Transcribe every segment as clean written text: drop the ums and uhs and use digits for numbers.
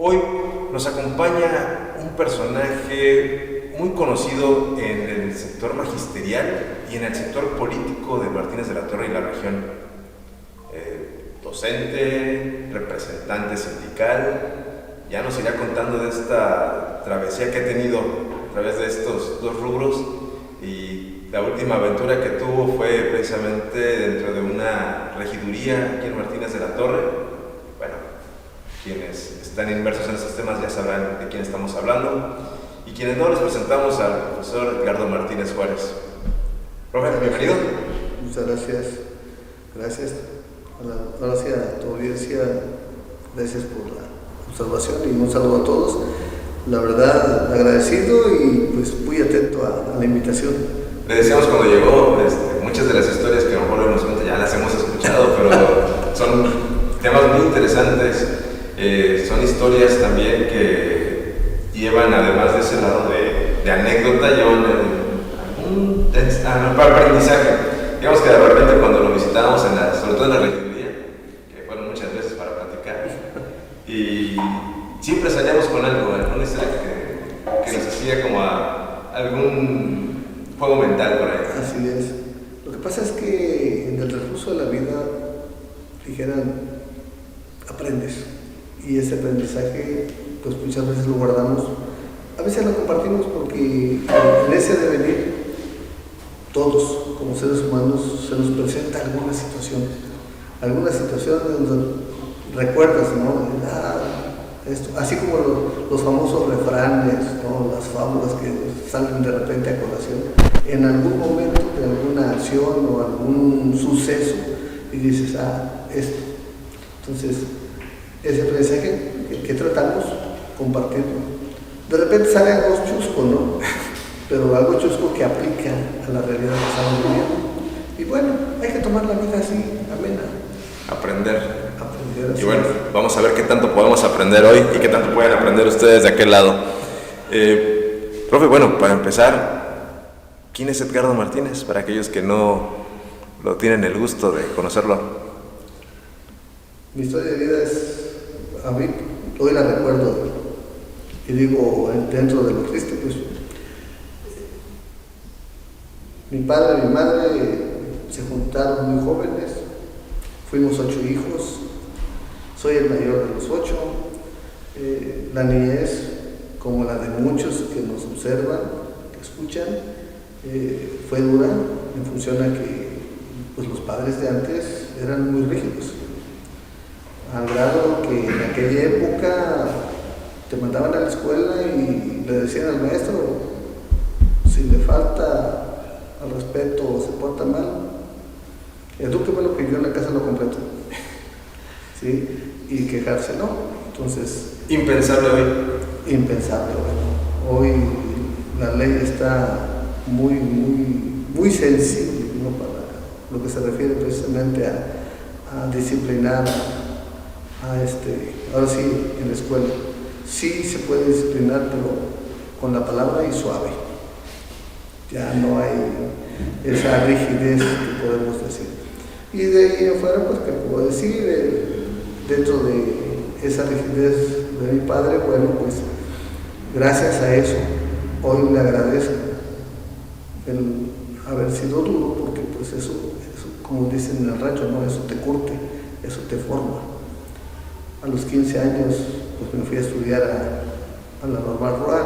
Hoy nos acompaña un personaje muy conocido en el sector magisterial y en el sector político de Martínez de la Torre y la región. Docente, representante sindical, ya nos irá contando de esta travesía que ha tenido a través de estos dos rubros, y la última aventura que tuvo fue precisamente dentro de una regiduría aquí en Martínez de la Torre. Bueno, quienes están inmersos en estos temas ya sabrán de quién estamos hablando, y quienes no, les presentamos al profesor Edgardo Martínez Juárez. Profe, bienvenido. Muchas gracias. Gracias. Gracias a tu audiencia, gracias por la observación y un saludo a todos. La verdad, agradecido y pues muy atento a la invitación. Le decíamos cuando llegó, muchas de las historias que a lo mejor nos cuenta ya las hemos escuchado, pero son temas muy interesantes. Son historias también que llevan, además de ese lado de anécdota, llevan algún aprendizaje. Digamos que de repente cuando lo visitábamos, sobre todo en la regiduría, que fueron muchas veces para platicar, y siempre salíamos con algo, alguna historia que nos hacía como a algún juego mental por ahí. Así es. Lo que pasa es que en el recurso de la vida, dijeran, aprendes. Y ese aprendizaje, pues muchas veces lo guardamos. A veces lo compartimos porque en ese devenir, todos como seres humanos, se nos presenta alguna situación donde recuerdas, ¿no? Esto, así como los famosos refranes, ¿no? Las fábulas que salen de repente a colación, en algún momento de alguna acción o algún suceso, y dices, esto. Entonces, ese aprendizaje que tratamos, compartirlo. De repente sale algo chusco, ¿no? Pero algo chusco que aplica a la realidad que estamos viviendo. Y bueno, hay que tomar la vida así, amena. Aprender. Así. Y bueno, vamos a ver qué tanto podemos aprender hoy y qué tanto pueden aprender ustedes de aquel lado. Profe, bueno, para empezar, ¿quién es Edgardo Martínez? Para aquellos que no lo tienen el gusto de conocerlo. Mi historia de vida a mí, hoy la recuerdo, y digo, dentro de lo triste, pues, mi padre y mi madre se juntaron muy jóvenes, fuimos 8 hijos, soy el mayor de los 8, la niñez, como la de muchos que nos observan, que escuchan, fue dura en función a que pues, los padres de antes eran muy rígidos, al grado que en aquella época te mandaban a la escuela y le decían al maestro, si le falta al respeto o se porta mal, edúqueme lo que yo en la casa lo completo. ¿Sí? Y quejarse, ¿no? Entonces... Impensable hoy. Impensable hoy. Hoy la ley está muy sensible, ¿no? Para lo que se refiere precisamente a disciplinar, ahora sí, en la escuela. Sí se puede disciplinar, pero con la palabra y suave. Ya no hay esa rigidez que podemos decir. Y de ahí afuera, pues, ¿qué puedo decir? Dentro de esa rigidez de mi padre, bueno, pues, gracias a eso, hoy le agradezco el haber sido duro, porque pues eso, como dicen en el rancho, ¿no? Eso te curte, eso te forma. A los 15 años, pues me fui a estudiar a la normal rural,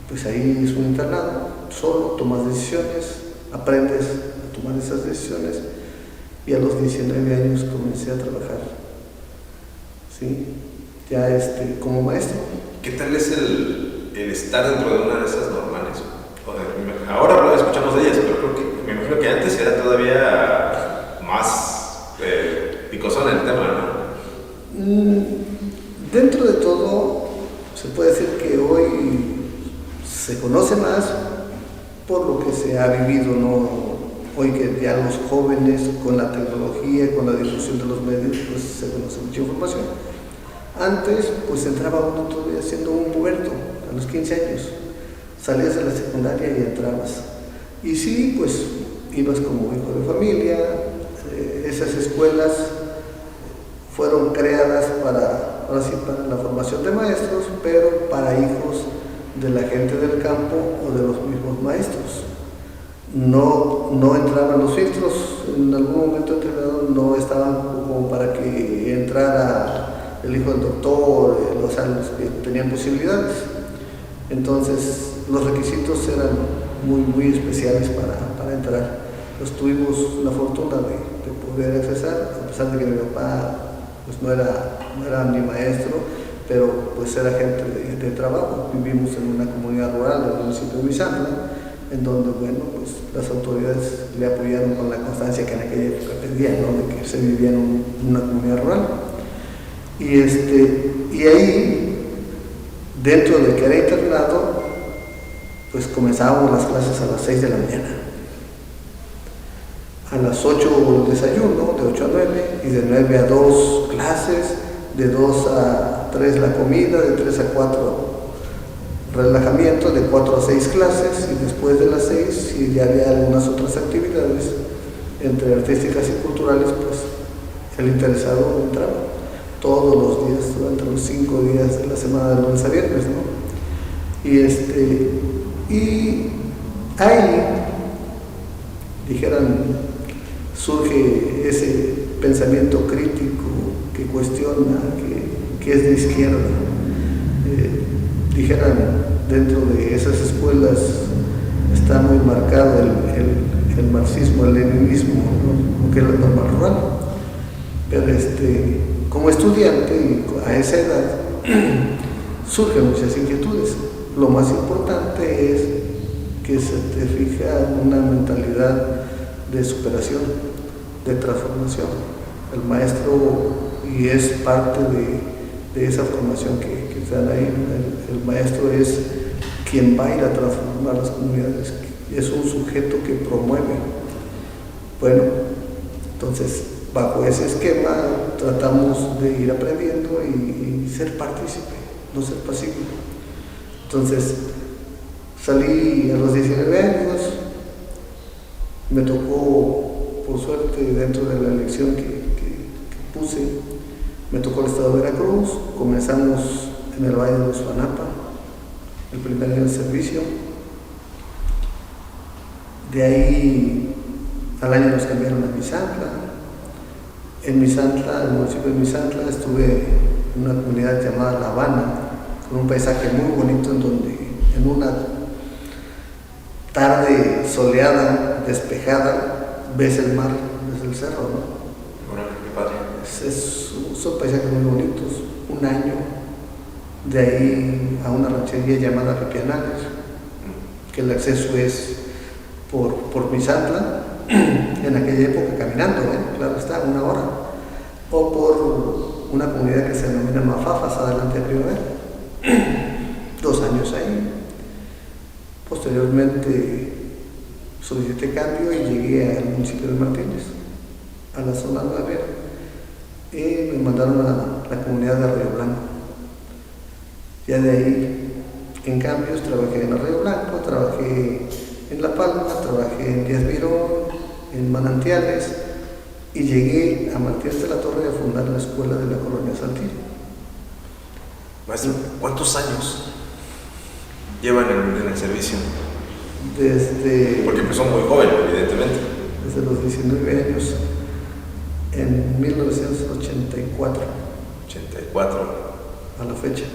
pues ahí es un internado, solo tomas decisiones, aprendes a tomar esas decisiones, y a los 19 años comencé a trabajar, ¿sí? Ya como maestro. ¿Qué tal es el estar dentro de una de esas normales? Ahora escuchamos de ellas, pero creo que me imagino que antes era todavía más picosón el tema, ¿no? Dentro de todo, se puede decir que hoy se conoce más por lo que se ha vivido, ¿no? Hoy que ya los jóvenes, con la tecnología, con la difusión de los medios, pues se conoce mucha información. Antes, pues entraba uno todavía siendo un puberto, a los 15 años. Salías de la secundaria y entrabas. Y sí, pues ibas como hijo de familia. Esas escuelas fueron creadas para la formación formación de maestros, pero para hijos de la gente del campo o de los mismos maestros. No entraban los filtros, en algún momento determinado no estaban como para que entrara el hijo del doctor, los que tenían posibilidades. Entonces los requisitos eran muy especiales para entrar. Pues tuvimos la fortuna de poder accesar, a pesar de que mi papá pues no era ni maestro, pero pues era gente de trabajo. Vivimos en una comunidad rural del municipio de Misantla, en donde, bueno, pues las autoridades le apoyaron con la constancia que en aquella época pedían, ¿no? De que se vivía en una comunidad rural. Y ahí, dentro de que era internado, pues comenzábamos las clases a las 6 de la mañana. A las 8 el desayuno, de 8 a 9, y de 9 a 2 clases, de 2 a 3 la comida, de 3 a 4 relajamiento, de 4 a 6 clases, y después de las 6, si ya había algunas otras actividades, entre artísticas y culturales, pues el interesado entraba todos los días, durante los 5 días de la semana, de lunes a viernes, ¿no? Y ahí, dijeran, surge ese pensamiento crítico que cuestiona, que es de izquierda. Dijeran, dentro de esas escuelas está muy marcado el marxismo, el leninismo, ¿no? Que es la norma rural. Pero como estudiante y a esa edad surgen muchas inquietudes. Lo más importante es que se te fija una mentalidad de superación, de transformación. El maestro, y es parte de esa formación que se dan ahí, el maestro es quien va a ir a transformar las comunidades, es un sujeto que promueve. Bueno, entonces, bajo ese esquema tratamos de ir aprendiendo y ser partícipe, no ser pasivo. Entonces, salí a los 19 años, me tocó, por suerte, dentro de la elección que puse, me tocó el estado de Veracruz. Comenzamos en el Valle de Usuanapa, el primer año de servicio. De ahí al año nos cambiaron a Misantla. En Misantla, en el municipio de Misantla, estuve en una comunidad llamada La Habana, con un paisaje muy bonito, en donde en una tarde soleada, despejada, ves el mar desde el cerro, ¿no? Bueno, qué padre. Son paisajes muy bonitos. Un año, de ahí a una ranchería llamada Ripianales, que el acceso es por Misantla, en aquella época caminando, claro está, 1 hora, o por una comunidad que se denomina Mafafas, adelante de Primavera. 2 años ahí. Posteriormente solicité cambio y llegué al municipio de Martínez, a la zona 9, y me mandaron a la comunidad de Arroyo Blanco. Ya de ahí, en cambios, trabajé en Arroyo Blanco, trabajé en La Palma, trabajé en Díaz Mirón, en Manantiales, y llegué a Martínez de la Torre a fundar la escuela de la colonia Saltillo. Maestro, ¿cuántos años llevan en el servicio? Porque empezó muy joven, evidentemente. Desde los 19 años, en 1984. 84. A la fecha.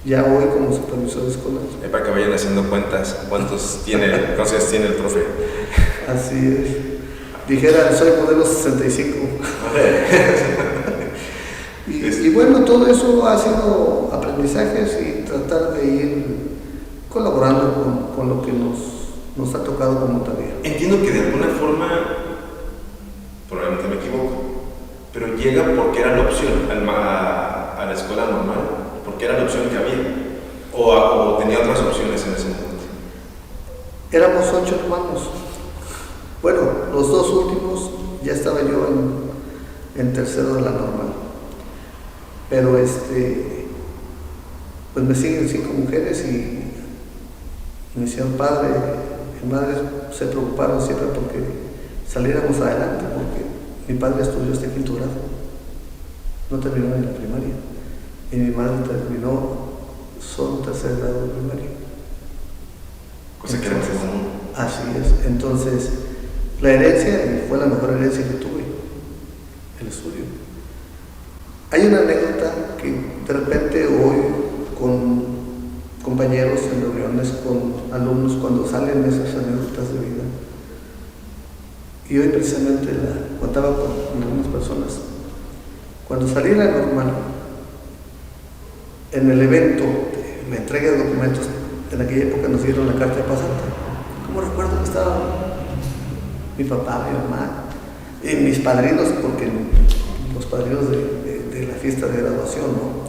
Ya hoy como supervisor escolar. Para que vayan haciendo cuentas, ¿cuántos años tiene el profe? Así es. Dijera, soy modelo 65. Y bueno, todo eso ha sido aprendizajes y tratar de ir colaborando con lo que nos ha tocado como tarea. Entiendo que de alguna forma, probablemente me equivoco, pero llega porque era la opción a la escuela normal, porque era la opción que había, o tenía otras opciones en ese momento. Éramos 8 hermanos. Bueno, los 2 últimos ya estaba yo en tercero de la normal. Pero pues me siguen 5 mujeres y mi señor padre y madre se preocuparon siempre porque saliéramos adelante, porque mi padre estudió hasta 5º grado, no terminó ni la primaria. y mi madre terminó solo tercer grado de primaria. Cosa que era más común. Así es. Entonces, la herencia, y fue la mejor herencia que tuve, el estudio. Hay una anécdota que de repente hoy con compañeros en reuniones, con alumnos, cuando salen esas anécdotas de vida, y hoy precisamente la contaba con algunas personas. Cuando salí la normal, en el evento de la entrega de documentos, en aquella época nos dieron la carta de pasante. ¿Cómo recuerdo que estaba mi papá, mi mamá y mis padrinos, porque los padrinos de la fiesta de graduación, ¿no?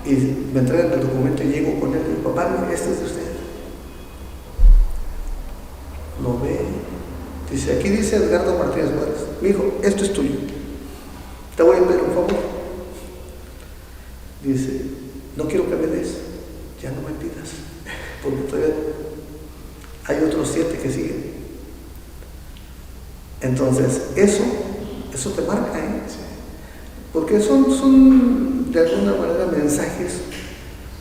Y me entregan el documento y llego con él y digo, papá, mire, este es de usted. Lo ve. Dice, aquí dice Edgardo Martínez Juárez. Mi hijo, esto es tuyo. Te voy a pedir un favor. Dice, no quiero que me des, ya no me pidas, porque todavía hay otros 7 que siguen. Entonces, eso te marca, ¿eh? Porque son de alguna manera mensajes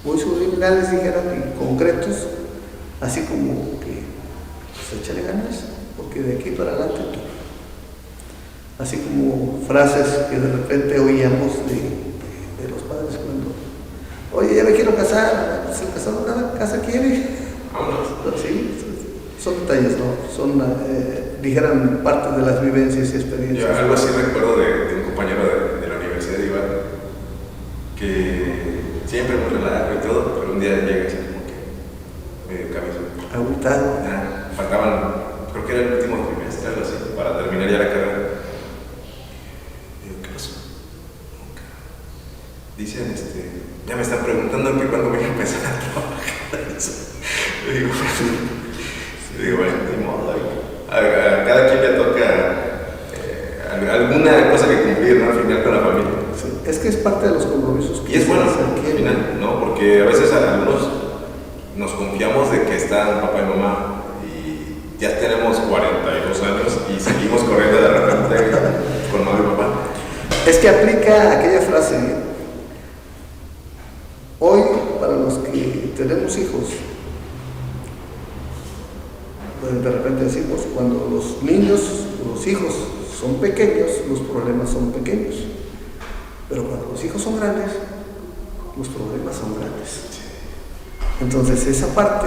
muy subliminales, dijeran, y concretos, así como que, pues échale ganas, porque de aquí para adelante tú. Así como frases que de repente oíamos de los padres cuando, oye, ya me quiero casar, pues el casado nada, casa quiere. Sí, son detalles, ¿no? Son, dijeran, parte de las vivencias y experiencias. Yo algo así recuerdo de un compañero de la universidad de Iván, que siempre muy relajo y todo, pero un día llega así como que medio cabeza. Agüitado. Faltaban, creo que era el último trimestre, algo así, para terminar ya la carrera. Digo, ¿qué pasó? Dicen, ya me están preguntando que cuándo voy a empezar a trabajar. Digo, bueno, ni modo, a cada quien le toca alguna cosa que cumplir, ¿no? Al final con la familia. Sí, es que es parte de los compromisos. Y es bueno, al final, ¿no? Porque a veces a algunos nos confiamos de que están papá y mamá y ya tenemos 42 años y seguimos corriendo de repente con mamá y papá. Es que aplica aquella frase, hoy para los que tenemos hijos, pues de repente decimos, cuando los niños, los hijos son pequeños, los problemas son pequeños, pero cuando los hijos son grandes, los problemas son grandes. Entonces esa parte,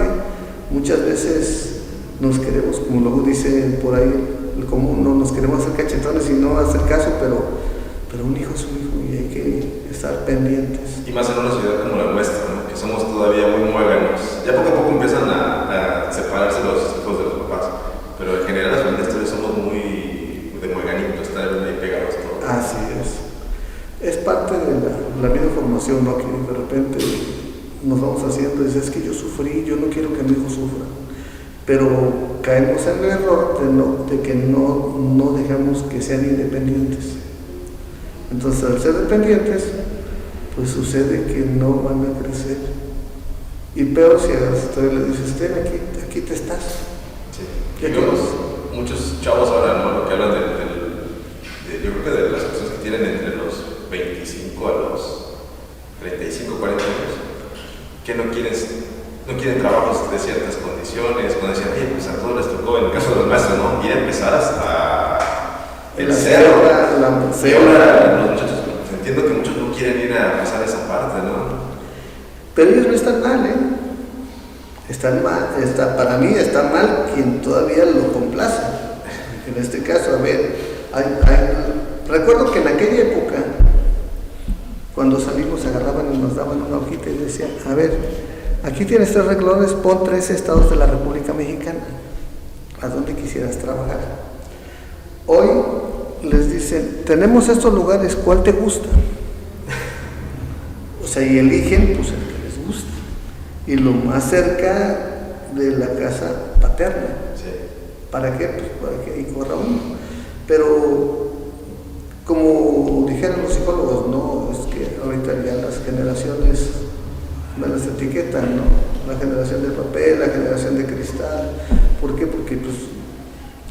muchas veces nos queremos, como luego dice por ahí el común, no nos queremos hacer cachetones y no hacer caso, pero un hijo es un hijo y hay que estar pendientes. Y más en una ciudad como la nuestra, ¿no? Que somos todavía muy muéganos. Ya poco a poco empiezan a separarse los hijos de los papás, pero en general las familias todavía somos muy de mueganitos, estar ahí pegados todos. Así es. Es parte de la vida de formación, ¿no? Que de repente nos vamos haciendo, dice, es que yo sufrí, yo no quiero que mi hijo sufra. Pero caemos en el error de que no dejamos que sean independientes. Entonces, al ser dependientes, pues sucede que no van a crecer. Y peor si a usted le dices, ten aquí te estás. Sí. Y vemos muchos chavos ahora, ¿no? Lo que hablan yo creo que de las personas que tienen entre los 25 a los 35, 40 años, que no quieren trabajos de ciertas condiciones, cuando decían, pues a todos les tocó, en el caso de los maestros, ¿no? Ir a empezar hasta el cerro. Los muchachos, entiendo que muchos no quieren ir a pasar esa parte, ¿no? Pero ellos no están mal, ¿eh? Están mal, para mí está mal quien todavía lo complace. En este caso, a ver, recuerdo que en aquella época, cuando salimos, agarraban y nos daban una hojita y decían, a ver, aquí tienes 3 renglones, pon 3 estados de la República Mexicana, a donde quisieras trabajar. Hoy les dicen, tenemos estos lugares, ¿cuál te gusta? O sea, y eligen pues el que les gusta. Y lo más cerca de la casa paterna. Sí. ¿Para qué? Pues para que ahí corra uno. Pero, como dijeron los psicólogos, no, es que ahorita ya las generaciones me las etiquetan, ¿no? La generación de papel, la generación de cristal. ¿Por qué? Porque pues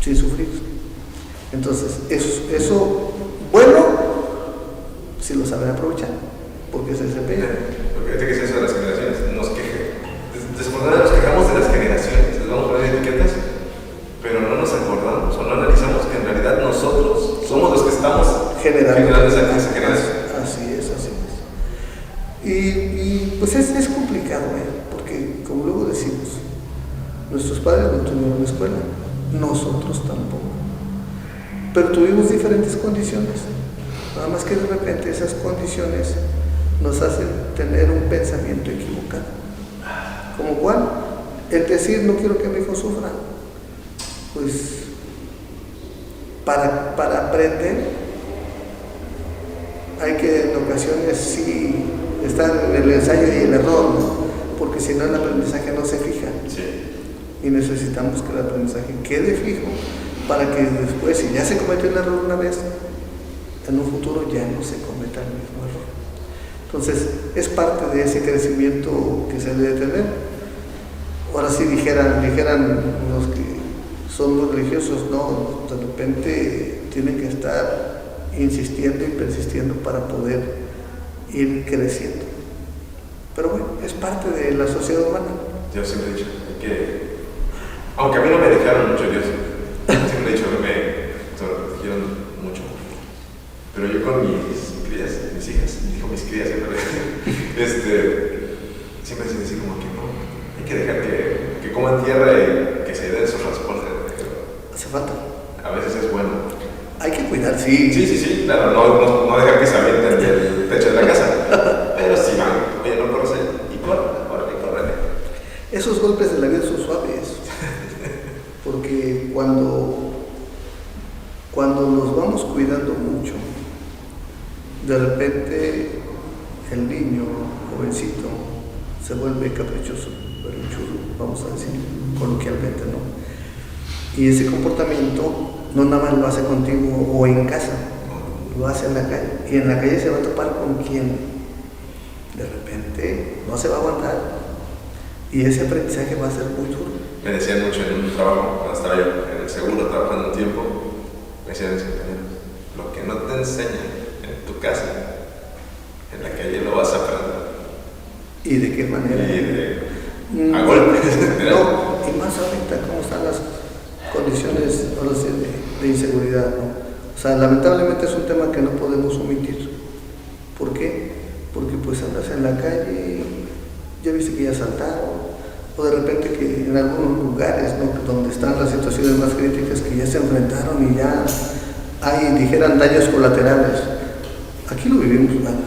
sin sufrir. Entonces, eso bueno, si lo saben aprovechar. porque se desempeñan. Porque ahorita que es eso de las generaciones, desafortunadamente nos quejamos de las generaciones, les vamos a poner etiquetas, pero no nos acordamos o no analizamos que en realidad nosotros somos los que estamos generando esa generación. Así es. Y pues es complicado, porque como luego decimos, nuestros padres no tuvieron escuela, nosotros tampoco, pero tuvimos diferentes condiciones, nada más que de repente esas condiciones nos hacen tener un pensamiento equivocado. ¿Como cuál? El decir, no quiero que mi hijo sufra. Pues para aprender hay que en ocasiones sí estar en el ensayo y el error, ¿no? Porque si no el aprendizaje no se fija. Sí. Y necesitamos que el aprendizaje quede fijo para que después, si ya se cometió el error una vez, en un futuro ya no se cometa el mismo error. Entonces, es parte de ese crecimiento que se debe tener. Ahora sí dijeran los que son muy religiosos, no, de repente tienen que estar insistiendo y persistiendo para poder ir creciendo. Pero bueno, es parte de la sociedad humana. Yo siempre he dicho que, aunque a mí no me dejaron mucho Dios, siempre he dicho que me protegieron mucho. Pero yo con mis crías, mis hijas, dijo mis crías siempre, siempre se decía como que no, hay que dejar que coman tierra y que se den sus raspones. Hace falta. A veces es bueno. Hay que cuidar, sí. Sí, claro, no dejar que se avienten del techo de la casa. Pero si van, oye, no corres y córrele. Esos golpes de la vida son suaves. Porque cuando nos vamos cuidando mucho, de repente el niño, jovencito, se vuelve caprichoso, berrinchudo, vamos a decir coloquialmente, ¿no? Y ese comportamiento no nada más lo hace contigo o en casa, lo hace en la calle. Y en la calle se va a topar con quien de repente no se va a aguantar. Y ese aprendizaje va a ser muy duro. Me decían mucho en un trabajo, cuando estaba yo en el seguro trabajando un tiempo, me decían mis compañeros, lo que no te enseñan en tu casa, en la calle lo vas a aprender. ¿Y de qué manera? A golpes. No, y más ahorita cómo están las condiciones ahora sí, de inseguridad, ¿no? O sea, lamentablemente es un tema que no podemos omitir. ¿Por qué? Porque pues andas en la calle, ya viste que ya asaltaron, o de repente que en algunos lugares, ¿no?, donde están las situaciones más críticas, que ya se enfrentaron y ya hay, dijeran, daños colaterales. Aquí lo vivimos, ¿vale?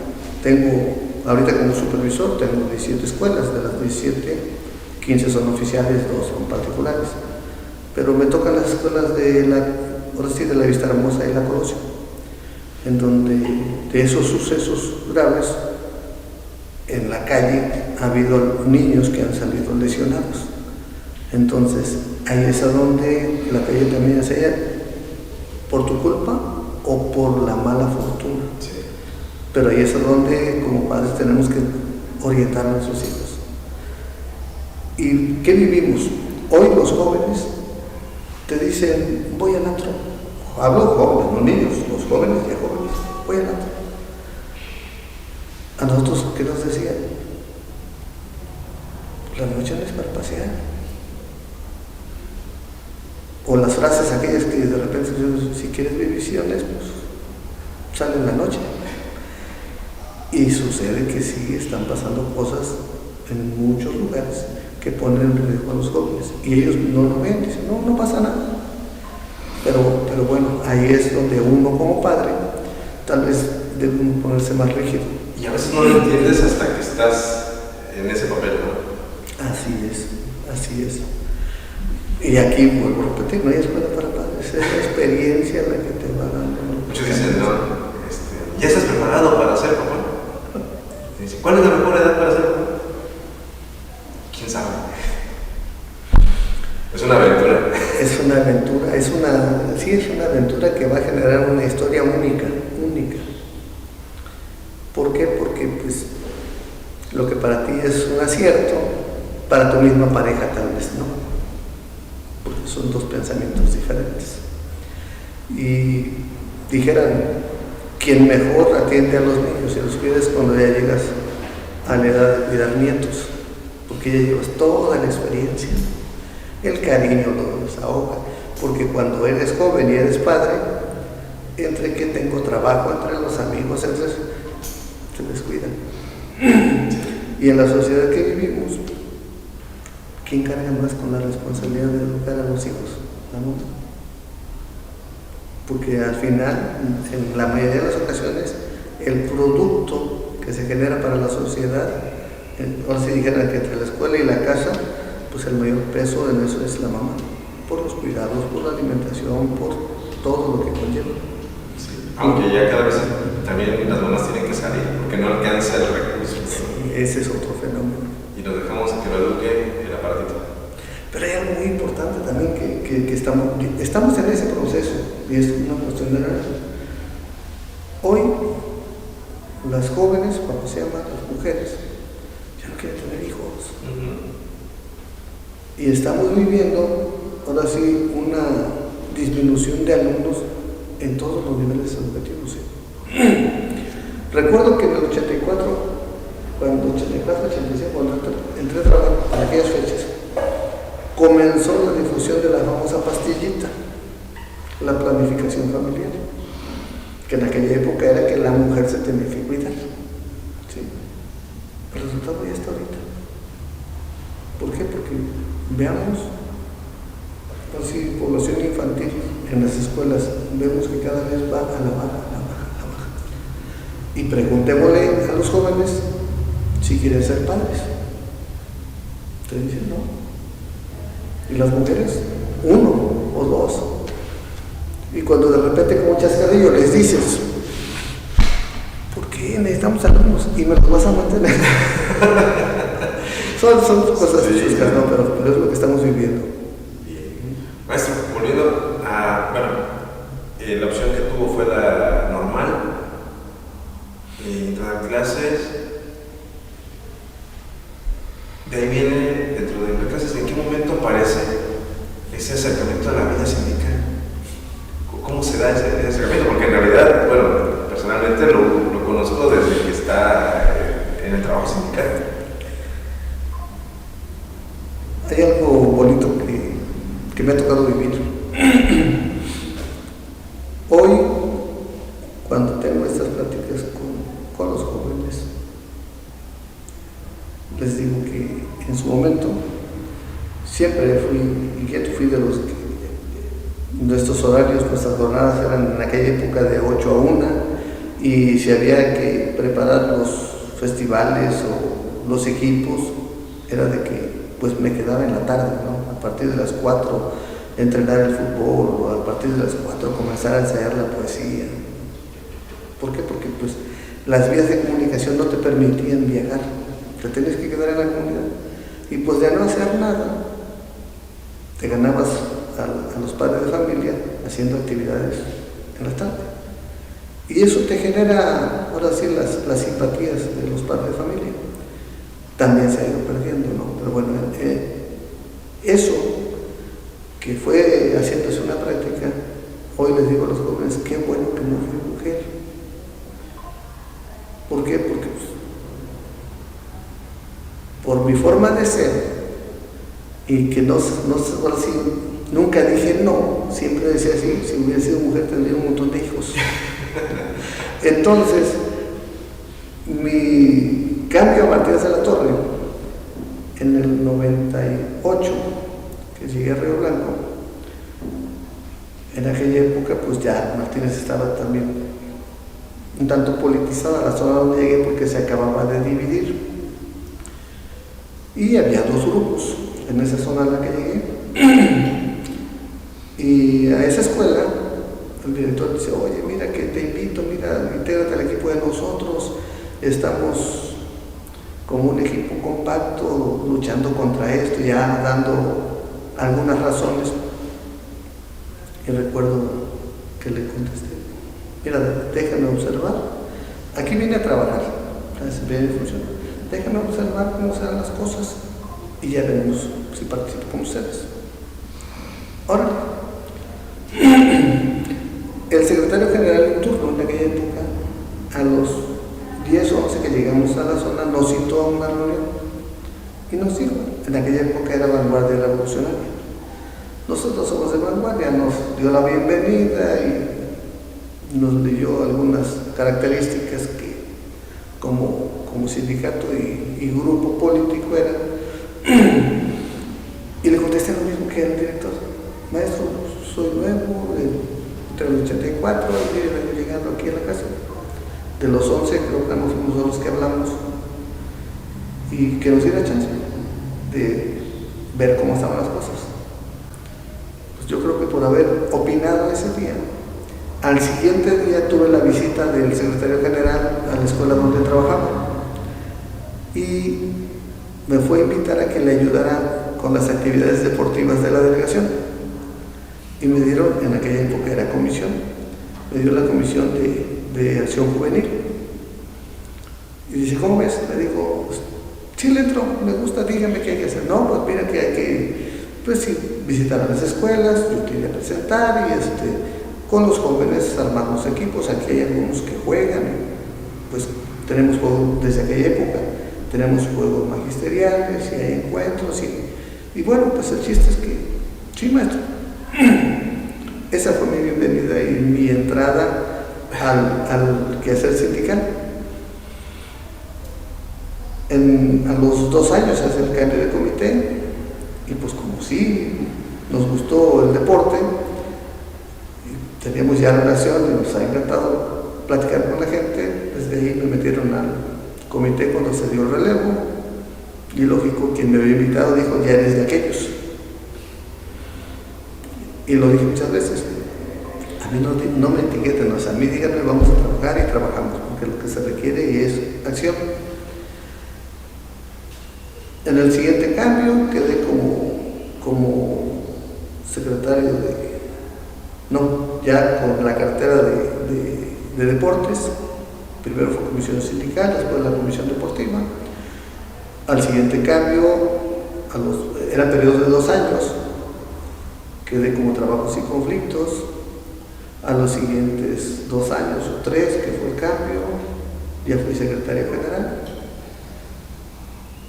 Tengo, ahorita como supervisor, tengo 17 escuelas, de las 17, 15 son oficiales, 2 son particulares. Pero me tocan las escuelas de la Vista Hermosa y la Colosio, en donde de esos sucesos graves en la calle ha habido niños que han salido lesionados. Entonces, ahí es a donde la calle también enseña por tu culpa o por la mala fortuna. Sí. Pero ahí es a donde como padres tenemos que orientar a nuestros hijos. ¿Y qué vivimos? Hoy los jóvenes te dicen, voy al antro. Hablo jóvenes, no niños, los jóvenes ya jóvenes, voy al antro. A nosotros, ¿qué nos decían? La noche no es para pasear. O las frases aquellas que de repente dicen, si quieres ver visiones, pues sale en la noche. Y sucede que sí están pasando cosas en muchos lugares que ponen en riesgo a los jóvenes. Y ellos no lo ven, dicen, no pasa nada. Pero bueno, ahí es donde uno como padre tal vez debe ponerse más rígido. Y a veces no lo entiendes hasta que estás en ese papel, ¿no? Así es. Y aquí vuelvo a repetir, no hay escuela para padres, es la experiencia la que te va dando. Muchos dicen, no, ¿ya estás preparado para ser papá? Dicen, ¿cuál es la mejor edad para ser papá? ¿Quién sabe? Es una aventura. Es una aventura que va a generar una historia única. ¿Por qué? Porque pues lo que para ti es un acierto, para tu misma pareja tal vez no, porque son dos pensamientos diferentes. Y dijeran, quien mejor atiende a los niños y los cuidas cuando ya llegas a la edad de cuidar nietos, porque ya llevas toda la experiencia, el cariño lo desahoga, porque cuando eres joven y eres padre, entre que tengo trabajo, entre los amigos, entre se descuidan. Y en la sociedad que vivimos, ¿quién carga más con la responsabilidad de educar a los hijos? La mamá. Porque al final, en la mayoría de las ocasiones, el producto que se genera para la sociedad, ahora si dijeran que entre la escuela y la casa, pues el mayor peso en eso es la mamá, por los cuidados, por la alimentación, por todo lo que conlleva. Sí. Aunque ya cada vez también las mamás tienen que salir, porque no alcanza el recurso. Sí, ese es otro fenómeno. Y nos dejamos que lo eduque el aparatito. Pero hay algo muy importante también que estamos en ese proceso, y es una cuestión de edad. Hoy, las jóvenes, cuando se llaman las mujeres, ya no quieren tener hijos. Y estamos viviendo, ahora sí, una disminución de alumnos en todos los niveles educativos. Recuerdo que en el 84, cuando 85, cuando entré a trabajar en aquellas fechas, comenzó la difusión de la famosa pastillita, la planificación familiar, que en aquella época era que la mujer se tenía que cuidar. ¿Sí? El resultado ya está ahorita. ¿Por qué? Porque veamos, así, población infantil en las escuelas, vemos que cada vez va a la baja. Y preguntémosle a los jóvenes si quieren ser padres. Ustedes dicen no. Y las mujeres, 1 o 2. Y cuando de repente con un chascarrillo les dices, ¿por qué necesitamos alumnos? Y me los vas a mantener. son cosas chuscas, ¿no? Pero es lo que estamos viviendo. Bien. Maestro, volviendo a, la opción que tuvo fue la normal, entrar a clases. De ahí viene, dentro de las clases, ¿en qué momento aparece ese acercamiento a la vida sindical? ¿Cómo se da ese acercamiento? Porque en realidad, personalmente lo conozco desde que está en el trabajo sindical. Hay algo bonito que me ha tocado vivir. Hoy, cuando tengo estas pláticas con los jóvenes, les digo que en su momento siempre fui inquieto, fui de los que nuestros horarios, nuestras jornadas eran en aquella época de 8 a 1, y si había que preparar los festivales o los equipos, era de que pues me quedaba en la tarde, ¿no? A partir de las 4 entrenar el fútbol, o a partir de las 4 comenzar a ensayar la poesía. ¿Por qué? Porque pues las vías de comunicación no te permitían viajar, te tenías que quedar en la comunidad, y pues de no hacer nada te ganabas a los padres de familia haciendo actividades en la tarde, y eso te genera ahora sí las simpatías de los padres de familia. También se ha ido perdiendo, ¿no? Pero bueno, eso que fue haciéndose una práctica, hoy les digo a los jóvenes, qué bueno que no fui mujer. ¿Por qué? Porque por mi forma de ser, y que ahora sí, nunca dije no, siempre decía así, si hubiera sido mujer tendría un montón de hijos. Entonces, mi cambio a Martínez de la Torre, en el 98, que llegué a Río Blanco, en aquella época pues ya Martínez estaba también un tanto politizada la zona donde llegué, porque se acababa de dividir y había 2 grupos en esa zona en la que llegué. Y a esa escuela el director dice, oye, mira que te invito, mira, intégrate al equipo de nosotros, estamos como un equipo compacto luchando contra esto, ya dando algunas razones. Y recuerdo que le contesté, mira, déjame observar, aquí vine a trabajar, déjame observar cómo se dan las cosas y ya veremos si participo con ustedes. Ahora, el secretario general en turno en aquella época llegamos a la zona, nos citó a una reunión y nos dijo, en aquella época era Vanguardia Revolucionaria. Nosotros somos de Vanguardia, nos dio la bienvenida y nos leyó algunas características que como sindicato y grupo político era. Y le contesté lo mismo que el director: maestro, soy nuevo, entre el 84 y vengo llegando aquí a la casa. De los 11 creo que no fuimos los que hablamos, y que nos diera chance de ver cómo estaban las cosas. Pues yo creo que por haber opinado ese día, al siguiente día tuve la visita del secretario general a la escuela donde trabajaba y me fue a invitar a que le ayudara con las actividades deportivas de la delegación, y me dieron, en aquella época era comisión, me dio la comisión de acción juvenil. Y dice: ¿cómo ves? Le digo: pues, sí le entro, me gusta, dígame qué hay que hacer. No, pues mira que hay que, pues sí, visitar a las escuelas, yo te iré a presentar y con los jóvenes armamos equipos. Aquí hay algunos que juegan, pues tenemos juegos desde aquella época, tenemos juegos magisteriales y hay encuentros y bueno, pues el chiste es que, sí, maestro. Esa fue mi bienvenida y mi entrada al quehacer sindical. A los 2 años hace el cambio de comité y pues como sí nos gustó el deporte, teníamos ya relación y nos ha encantado platicar con la gente, desde ahí me metieron al comité cuando se dio el relevo y lógico, quien me había invitado dijo: ya eres de aquellos. Y lo dije muchas veces: a mí no me etiqueten, a mí díganme, vamos a trabajar y trabajamos, porque lo que se requiere es acción. En el siguiente cambio quedé como secretario ya con la cartera de deportes. Primero fue comisión sindical, después la comisión deportiva. Al siguiente cambio, eran periodos de 2 años, quedé como trabajos y conflictos. A los siguientes 2 años o 3, que fue el cambio, ya fui secretario general.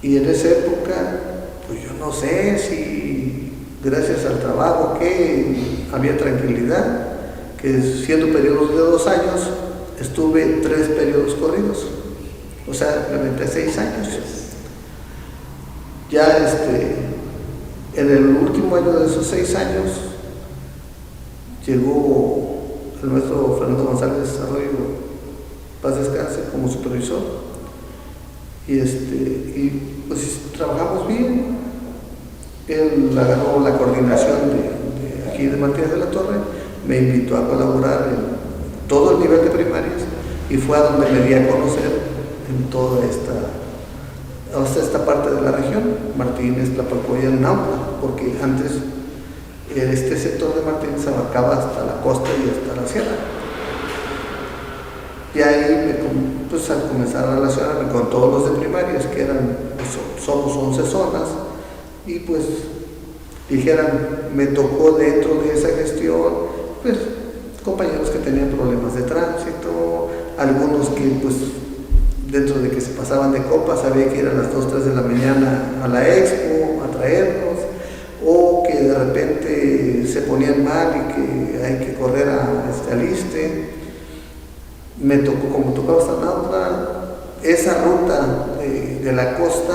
Y en esa época, pues yo no sé si gracias al trabajo que había tranquilidad, que siendo periodos de 2 años, estuve 3 periodos corridos, o sea, me metí 6 años. Ya en el último año de esos 6 años, llegó el maestro Fernando González Arroyo, paz descanse, como supervisor. Y pues trabajamos bien. Él agarró la coordinación de aquí de Martínez de la Torre, me invitó a colaborar en todo el nivel de primarias y fue a donde me di a conocer en toda esta parte de la región, Martínez, Tlapacoya, Naupla, porque antes este sector de Martínez abarcaba hasta la costa y hasta la sierra. Y ahí pues al comenzar a relacionarme con todos los de primarias, que eran, pues, somos 11 zonas, y pues me tocó dentro de esa gestión, pues compañeros que tenían problemas de tránsito, algunos que pues dentro de que se pasaban de copas, sabía que eran las 2, 3 de la mañana a la expo a traernos, o que de repente se ponían mal y que hay que correr al ISSSTE. Me tocó, como tocaba hasta Nautla, esa ruta de la costa,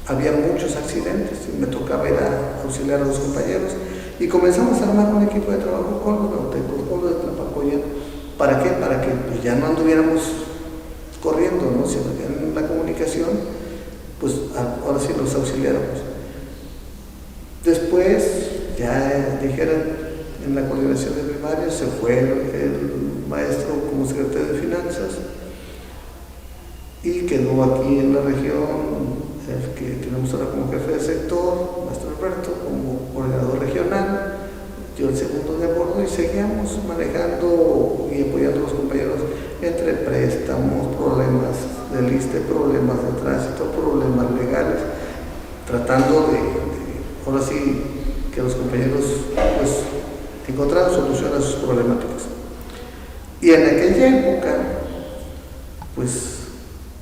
había muchos accidentes y me tocaba ir a auxiliar a los compañeros y comenzamos a armar un equipo de trabajo con los nautecos, con los de Tlapacoya. ¿Para qué? Para que pues, ya no anduviéramos corriendo, ¿no? Sino que en la comunicación, pues ahora sí los auxiliáramos. Después, ya dijeron, en la coordinación de primarias se fue el maestro como secretario de Finanzas y quedó aquí en la región el que tenemos ahora como jefe de sector, maestro Alberto, como coordinador regional, yo el segundo de a bordo, y seguíamos manejando y apoyando a los compañeros entre préstamos, problemas del ISSSTE, problemas de tránsito, problemas legales, tratando de ahora sí que los compañeros pues encontraran solución a sus problemáticas. Y en aquella época, pues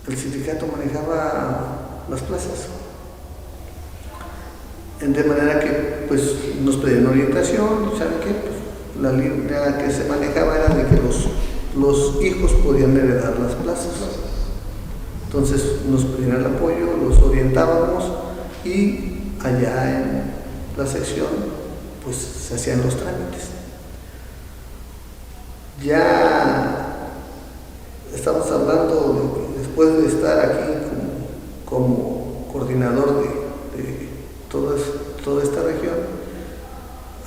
el sindicato manejaba las plazas. De manera que pues nos pedían orientación, ¿saben qué? Pues, la línea que se manejaba era de que los hijos podían heredar las plazas. Entonces nos pedían el apoyo, los orientábamos y allá en la sección pues se hacían los trámites. Ya estamos hablando de que después de estar aquí como coordinador de toda esta región,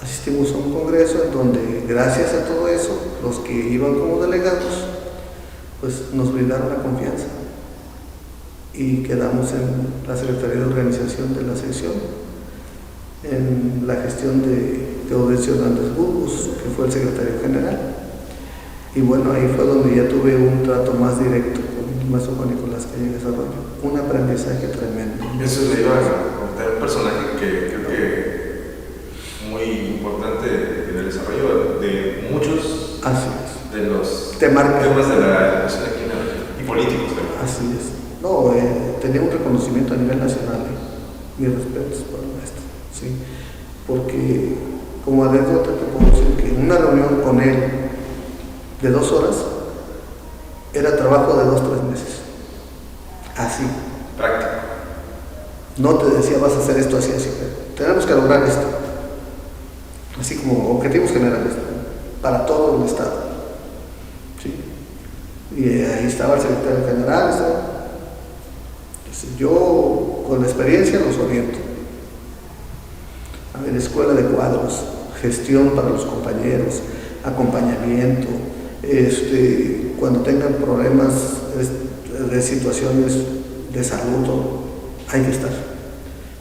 asistimos a un congreso en donde gracias a todo eso, los que iban como delegados, pues nos brindaron la confianza y quedamos en la Secretaría de Organización de la sección, en la gestión de Teodocio Hernández Burgos, que fue el secretario general. Y bueno, ahí fue donde ya tuve un trato más directo con el maestro Juan Nicolás Callejas Arroyo, un aprendizaje tremendo. Eso le iba a comentar, un personaje que creo que muy importante en el desarrollo de muchos de los temas de la educación aquí en la región y políticos también. Así es. No, tenía un reconocimiento a nivel nacional, mis respetos para el maestro, ¿sí? Porque como anécdota te puedo decir que en una reunión con él de 2 horas era trabajo de 2-3 meses, así. Práctico. No te decía vas a hacer esto así, tenemos que lograr esto, así como objetivos generales para todo el estado, ¿sí? Y ahí estaba el secretario general, yo con la experiencia los oriento. A ver, escuela de cuadros, gestión para los compañeros, acompañamiento, cuando tengan problemas de situaciones de salud, hay que estar.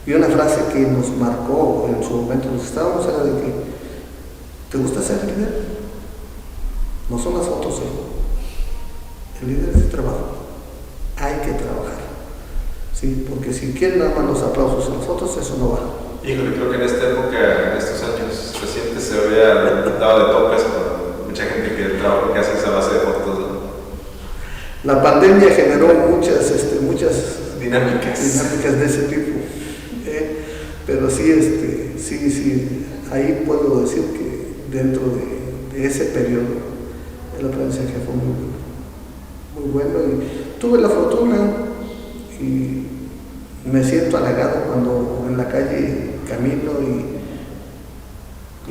Y una frase que nos marcó en su momento, nos estábamos, era de que ¿te gusta ser líder? No son las fotos, el líder es el trabajo, hay que trabajar. Sí, porque si quieren nada más los aplausos en las fotos, eso no va. Híjole, creo que en esta época, en estos años recientes, se había dado de topes con mucha gente que el trabajo que hace es a base de fotos, ¿no? La pandemia generó muchas dinámicas de ese tipo. Pero sí, ahí puedo decir que dentro de ese periodo el aprendizaje fue muy bueno y tuve la fortuna y me siento halagado cuando en la calle camino y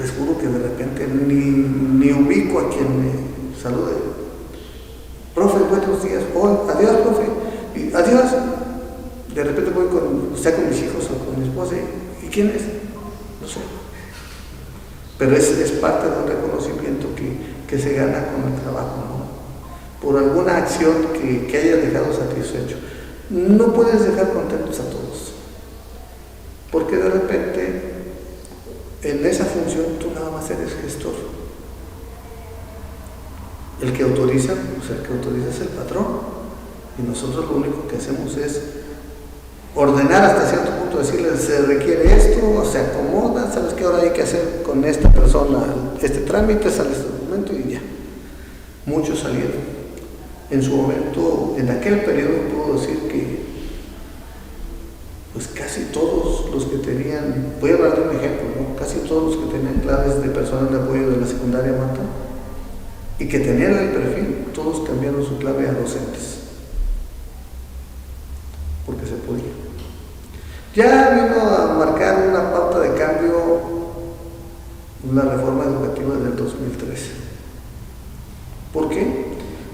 les juro que de repente ni ubico a quien me salude. Profe, buenos días. Oh, adiós, profe. Y adiós. De repente voy con mis hijos o con mi esposa. ¿Y quién es? No sé. Pero es parte de un reconocimiento que se gana con el trabajo, ¿no? Por alguna acción que haya dejado satisfecho. No puedes dejar contentos a todos, porque de repente en esa función tú nada más eres gestor. El que autoriza, es el patrón, y nosotros lo único que hacemos es ordenar hasta cierto punto, decirles se requiere esto, o se acomoda, sabes qué ahora hay que hacer con esta persona este trámite, sale este documento y ya. Muchos salieron. En su momento, en aquel periodo puedo decir que pues casi todos los que tenían, voy a hablar de un ejemplo, ¿no? Casi todos los que tenían claves de personal de apoyo de la secundaria Mata y que tenían el perfil, todos cambiaron su clave a docentes, porque se podía. Ya vino a marcar una pauta de cambio la reforma educativa del 2013. ¿Por qué?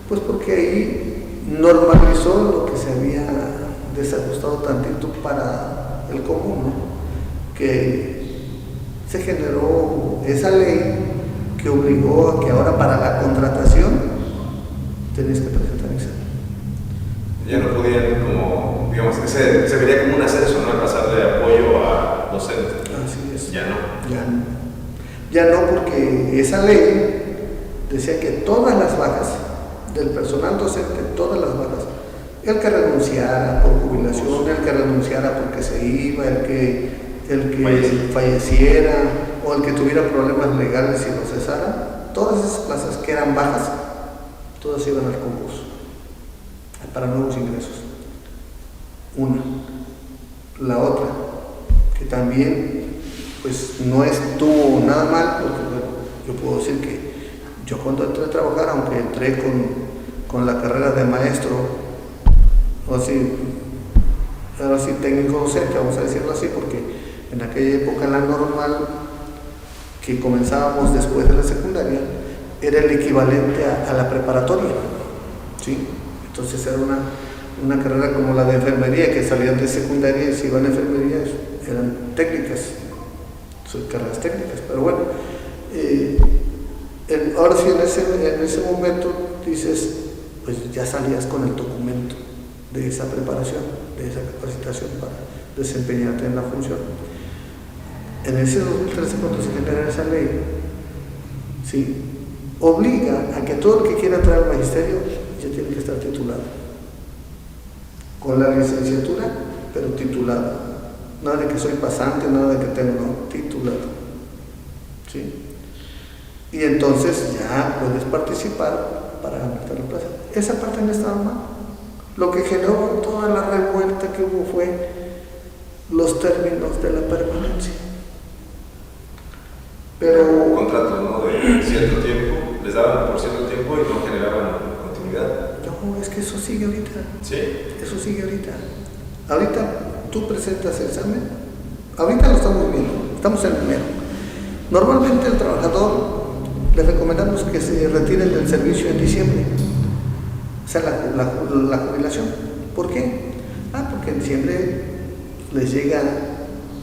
Pues porque ahí normalizó lo que se había desajustado tantito para el común, ¿no? Que se generó esa ley que obligó a que ahora para la contratación tenías que presentar examen. Ya no podían, como, digamos, que se vería como un ascenso, ¿no? Pasar de apoyo a docente. Así es. Ya no. Ya no, porque esa ley decía que todas las bajas del personal docente, todas las bajas, el que renunciara por jubilación, el que renunciara porque se iba, el que falleciera o el que tuviera problemas legales y lo cesara, todas esas plazas que eran bajas, todas iban al concurso para nuevos ingresos. una. La otra, que también pues no estuvo nada mal, porque bueno, yo puedo decir que yo cuando entré a trabajar, aunque entré con la carrera de maestro, o así, ahora sí técnico docente, vamos a decirlo así, porque en aquella época la normal que comenzábamos después de la secundaria era el equivalente a la preparatoria, ¿sí? Entonces era una carrera como la de enfermería, que salían de secundaria y se iban a enfermería, eran técnicas, son carreras técnicas, pero bueno, ahora sí en ese momento dices, pues ya salías con el documento de esa preparación, de esa capacitación para desempeñarte en la función. En ese 2013, cuando se genera esa ley, ¿sí?, obliga a que todo el que quiera entrar al magisterio ya tiene que estar titulado, con la licenciatura, pero titulado. Nada de que soy pasante, nada de que tengo, no, titulado. ¿Sí? Y entonces ya puedes participar para ganarte la plaza. Esa parte no estaba mal. Lo que generó toda la revuelta que hubo fue los términos de la permanencia. Pero contratos, ¿no?, de cierto tiempo, les daban por cierto tiempo y no generaban continuidad. No, es que eso sigue ahorita. Sí. Eso sigue ahorita. Ahorita tú presentas el examen, ahorita lo estamos viendo, estamos en enero. Normalmente el trabajador le recomendamos que se retiren del servicio en diciembre, o sea, la jubilación. ¿Por qué? Porque en diciembre les llega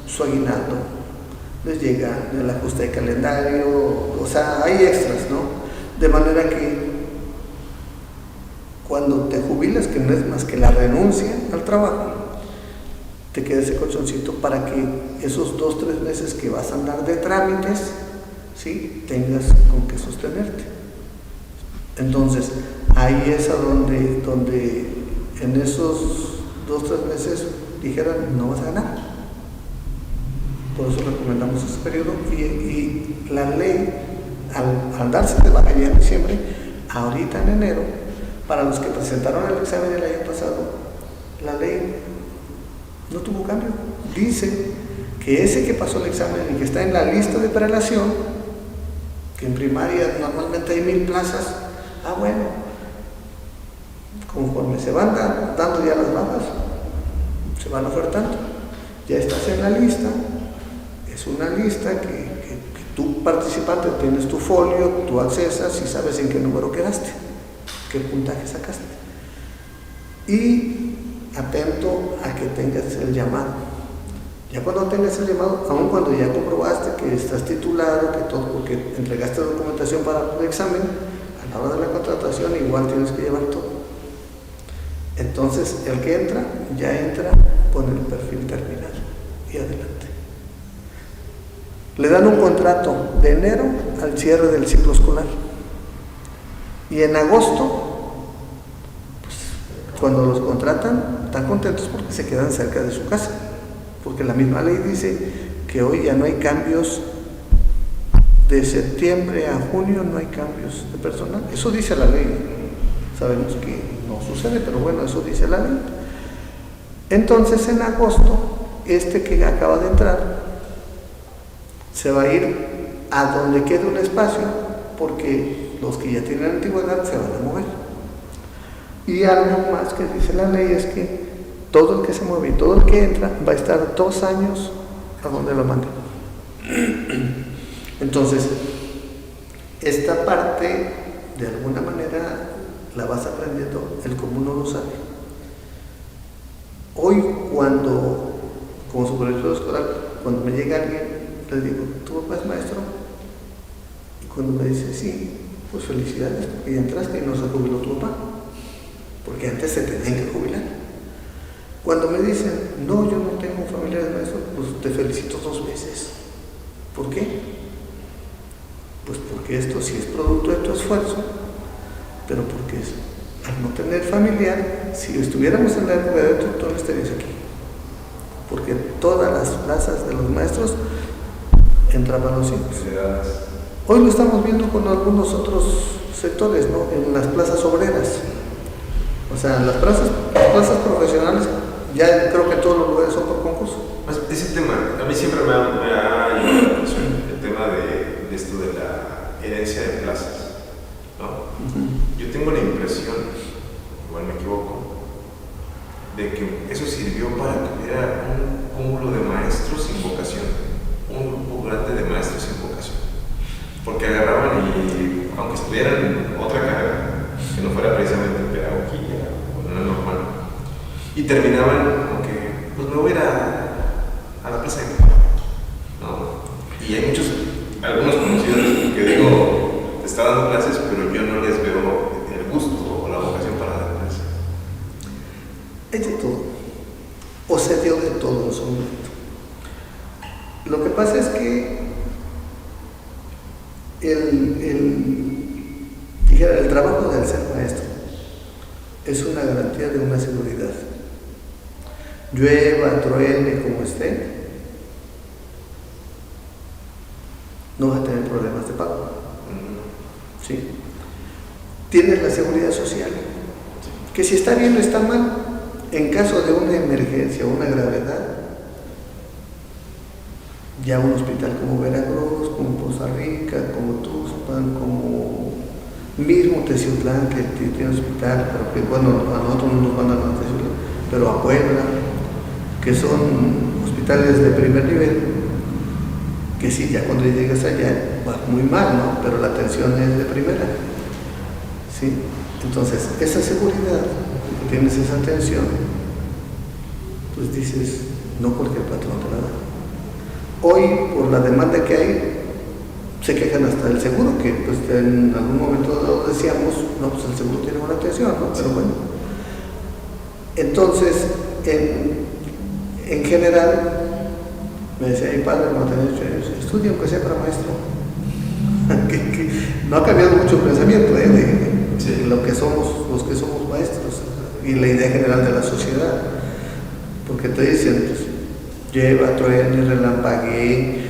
su aguinaldo, les llega el ajuste de calendario, o sea, hay extras, ¿no? De manera que cuando te jubilas, que no es más que la renuncia al trabajo, te queda ese colchoncito para que esos 2-3 meses que vas a andar de trámites, ¿sí?, tengas con qué sostenerte. Entonces, ahí es a donde en esos 2-3 meses dijeran, no vas a ganar. Por eso recomendamos ese periodo y la ley, al darse de baja ya en diciembre, ahorita en enero, para los que presentaron el examen el año pasado, la ley no tuvo cambio. Dice que ese que pasó el examen y que está en la lista de prelación, que en primaria normalmente hay 1000 plazas, bueno, conforme se van dando ya las bajas, se van ofertando. Ya estás en la lista, es una lista que tú participante tienes tu folio, tú accesas y sabes en qué número quedaste, qué puntaje sacaste. Y atento a que tengas el llamado. Ya cuando tengas el llamado, aun cuando ya comprobaste que estás titulado, que todo, porque entregaste documentación para el examen, a la hora de la contratación igual tienes que llevar todo. Entonces el que entra, ya entra con el perfil terminado y adelante. Le dan un contrato de enero al cierre del ciclo escolar. Y en agosto, cuando los contratan, están contentos porque se quedan cerca de su casa, porque la misma ley dice que hoy ya no hay cambios, de septiembre a junio no hay cambios de personal. Eso dice la ley, sabemos que no sucede, pero bueno, eso dice la ley. Entonces en agosto, este que acaba de entrar se va a ir a donde quede un espacio, porque los que ya tienen antigüedad se van a mover. Y algo más que dice la ley es que todo el que se mueve y todo el que entra va a estar 2 años a donde lo manden. Entonces, esta parte de alguna manera la vas aprendiendo el común no lo sabe. Hoy como supervisor escolar, cuando me llega alguien, le digo, ¿tu papá es maestro? Y cuando me dice sí, pues felicidades, porque ya entraste y no se jubiló tu papá, porque antes se tenían que jubilar. Cuando me dicen, no, yo no tengo familiares maestros, pues te felicito 2 veces. ¿Por qué? Pues porque esto sí es producto de tu esfuerzo, pero porque al no tener familiar, si estuviéramos en la época de tú no estarías aquí. Porque todas las plazas de los maestros entraban los hijos. Hoy lo estamos viendo con algunos otros sectores, ¿no? En las plazas obreras. O sea, las plazas profesionales Ya creo que todos los lugares son por concurso. Pues ese tema, a mí siempre me ha llamado la atención el tema de esto de la herencia de plazas, ¿no? Yo tengo la impresión, igual me equivoco, de que eso sirvió para que hubiera un cúmulo de maestros sin vocación, un grupo grande de maestros sin vocación, porque agarraban y, aunque estuvieran en otra carrera, que no fuera precisamente pedagogía o no normal, y terminaban como que, pues me voy a ir a la plaza de campo, ¿no? Y hay algunos conocidos que digo, te está dando clases, pero yo no les veo el gusto o la vocación para dar clases. Es de todo, o se dio de todo en su momento. Lo que pasa es que el trabajo del ser maestro es una garantía de una seguridad. Llueva, truene, como esté, no vas a tener problemas de pago. ¿Sí? Tienes la seguridad social, que si está bien o está mal, en caso de una emergencia o una gravedad, ya un hospital como Veracruz, como Poza Rica, como Tuxpan, como mismo Teciutlán, que tiene hospital, pero que bueno, a nosotros no nos van a dar Teciutlán, pero a Puebla, que son hospitales de primer nivel, que sí, ya cuando llegas allá va muy mal, ¿no? Pero la atención es de primera, ¿sí? Entonces, esa seguridad, que tienes esa atención, pues dices, no cualquier patrón te la da. Hoy, por la demanda que hay, se quejan hasta del seguro, que pues en algún momento decíamos, no, pues el seguro tiene buena atención, ¿no? Pero bueno. Entonces, en general, me decía mi padre, cuando tenía 8 años, estudia aunque sea para maestro. que no ha cambiado mucho el pensamiento de lo que somos, los que somos maestros, y la idea general de la sociedad. Porque te dicen, pues, lleva, truene, relampaguee,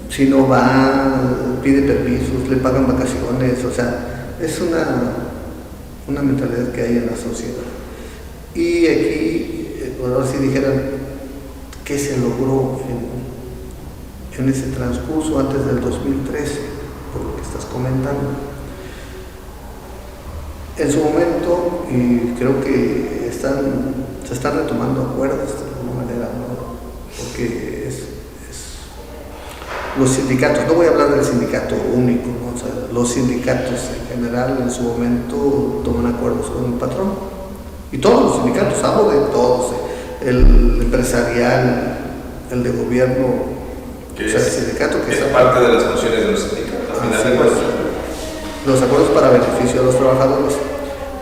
si no va, pide permisos, le pagan vacaciones, o sea, es una mentalidad que hay en la sociedad. Y aquí, ahora si dijeran, ¿qué se logró en ese transcurso antes del 2013, por lo que estás comentando? En su momento, y creo que se están retomando acuerdos de alguna manera, ¿no? Porque los sindicatos, no voy a hablar del sindicato único, ¿no? O sea, los sindicatos en general en su momento toman acuerdos con el patrón, y todos los sindicatos, hablo de todos, el empresarial, el de gobierno, que o sea, el sindicato que es parte de las funciones de los sindicatos, al final de cuentas. Los acuerdos para beneficio de los trabajadores.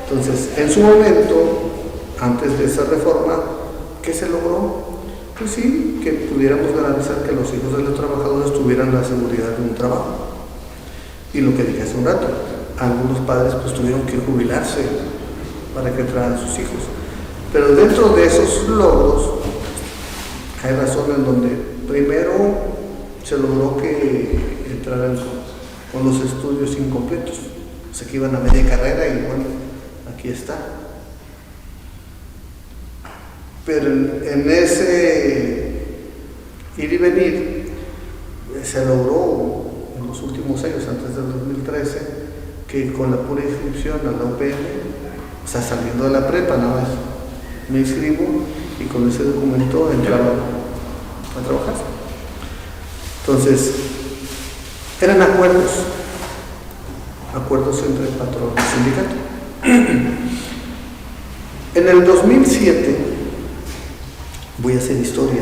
Entonces, en su momento, antes de esa reforma, ¿qué se logró? Pues sí, que pudiéramos garantizar que los hijos de los trabajadores tuvieran la seguridad de un trabajo. Y lo que dije hace un rato, algunos padres pues tuvieron que jubilarse para que entraran sus hijos. Pero dentro de esos logros, hay razones donde primero se logró que entraran con los estudios incompletos, o sea que iban a media carrera y bueno, aquí está. Pero en ese ir y venir se logró en los últimos años, antes del 2013, que con la pura inscripción a la UPM, o sea, saliendo de la prepa nada más, me inscribo y con ese documento entraba a trabajar. Entonces, eran acuerdos entre el patrón y el sindicato. En el 2007, voy a hacer historia,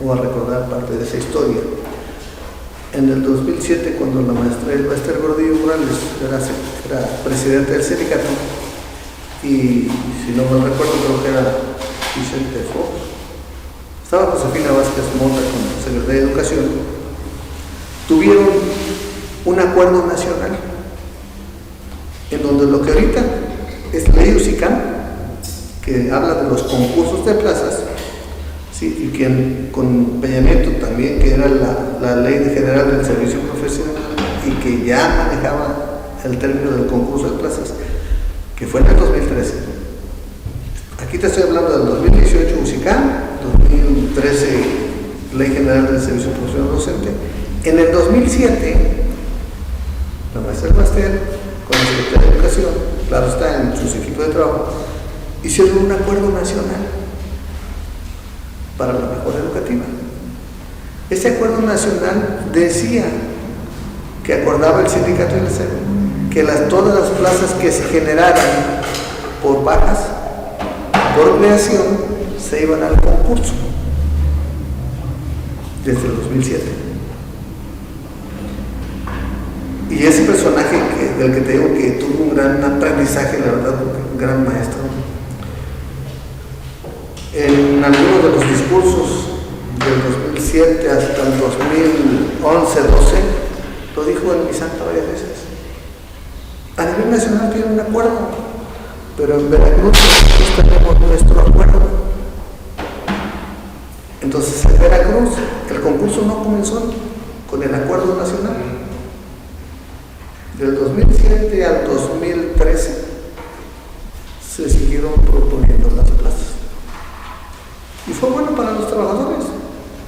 voy a recordar parte de esa historia. En el 2007, cuando la maestra Elba Ester Gordillo Morales era presidente del sindicato, y si no me recuerdo, creo que era Vicente Fox, estaba Josefina Vázquez Mota como secretaria de Educación, tuvieron un acuerdo nacional en donde lo que ahorita es la ley UCICAM, que habla de los concursos de plazas, ¿sí? Y que con Peña Nieto también, que era la ley general del servicio profesional y que ya manejaba el término del concurso de plazas, que fue en el 2013. Aquí te estoy hablando del 2018 UCICAM, 2013 Ley General del Servicio Profesional Docente. En el 2007, la maestra del máster con el secretario de Educación, claro está, en sus equipos de trabajo, hicieron un acuerdo nacional para la mejora educativa. Ese acuerdo nacional decía que acordaba el sindicato del SER que todas las plazas que se generaran por bajas, por creación, se iban al concurso desde el 2007. Y ese personaje del que te digo que tuvo un gran aprendizaje, la verdad, un gran maestro, en algunos de los discursos del 2007 hasta el 2011-12, lo dijo en mi santa varias veces. A nivel nacional tiene un acuerdo, pero en Veracruz nosotros tenemos nuestro acuerdo. Entonces en Veracruz el concurso no comenzó con el acuerdo nacional. Del 2007 al 2013 se siguieron proponiendo las plazas. Y fue bueno para los trabajadores,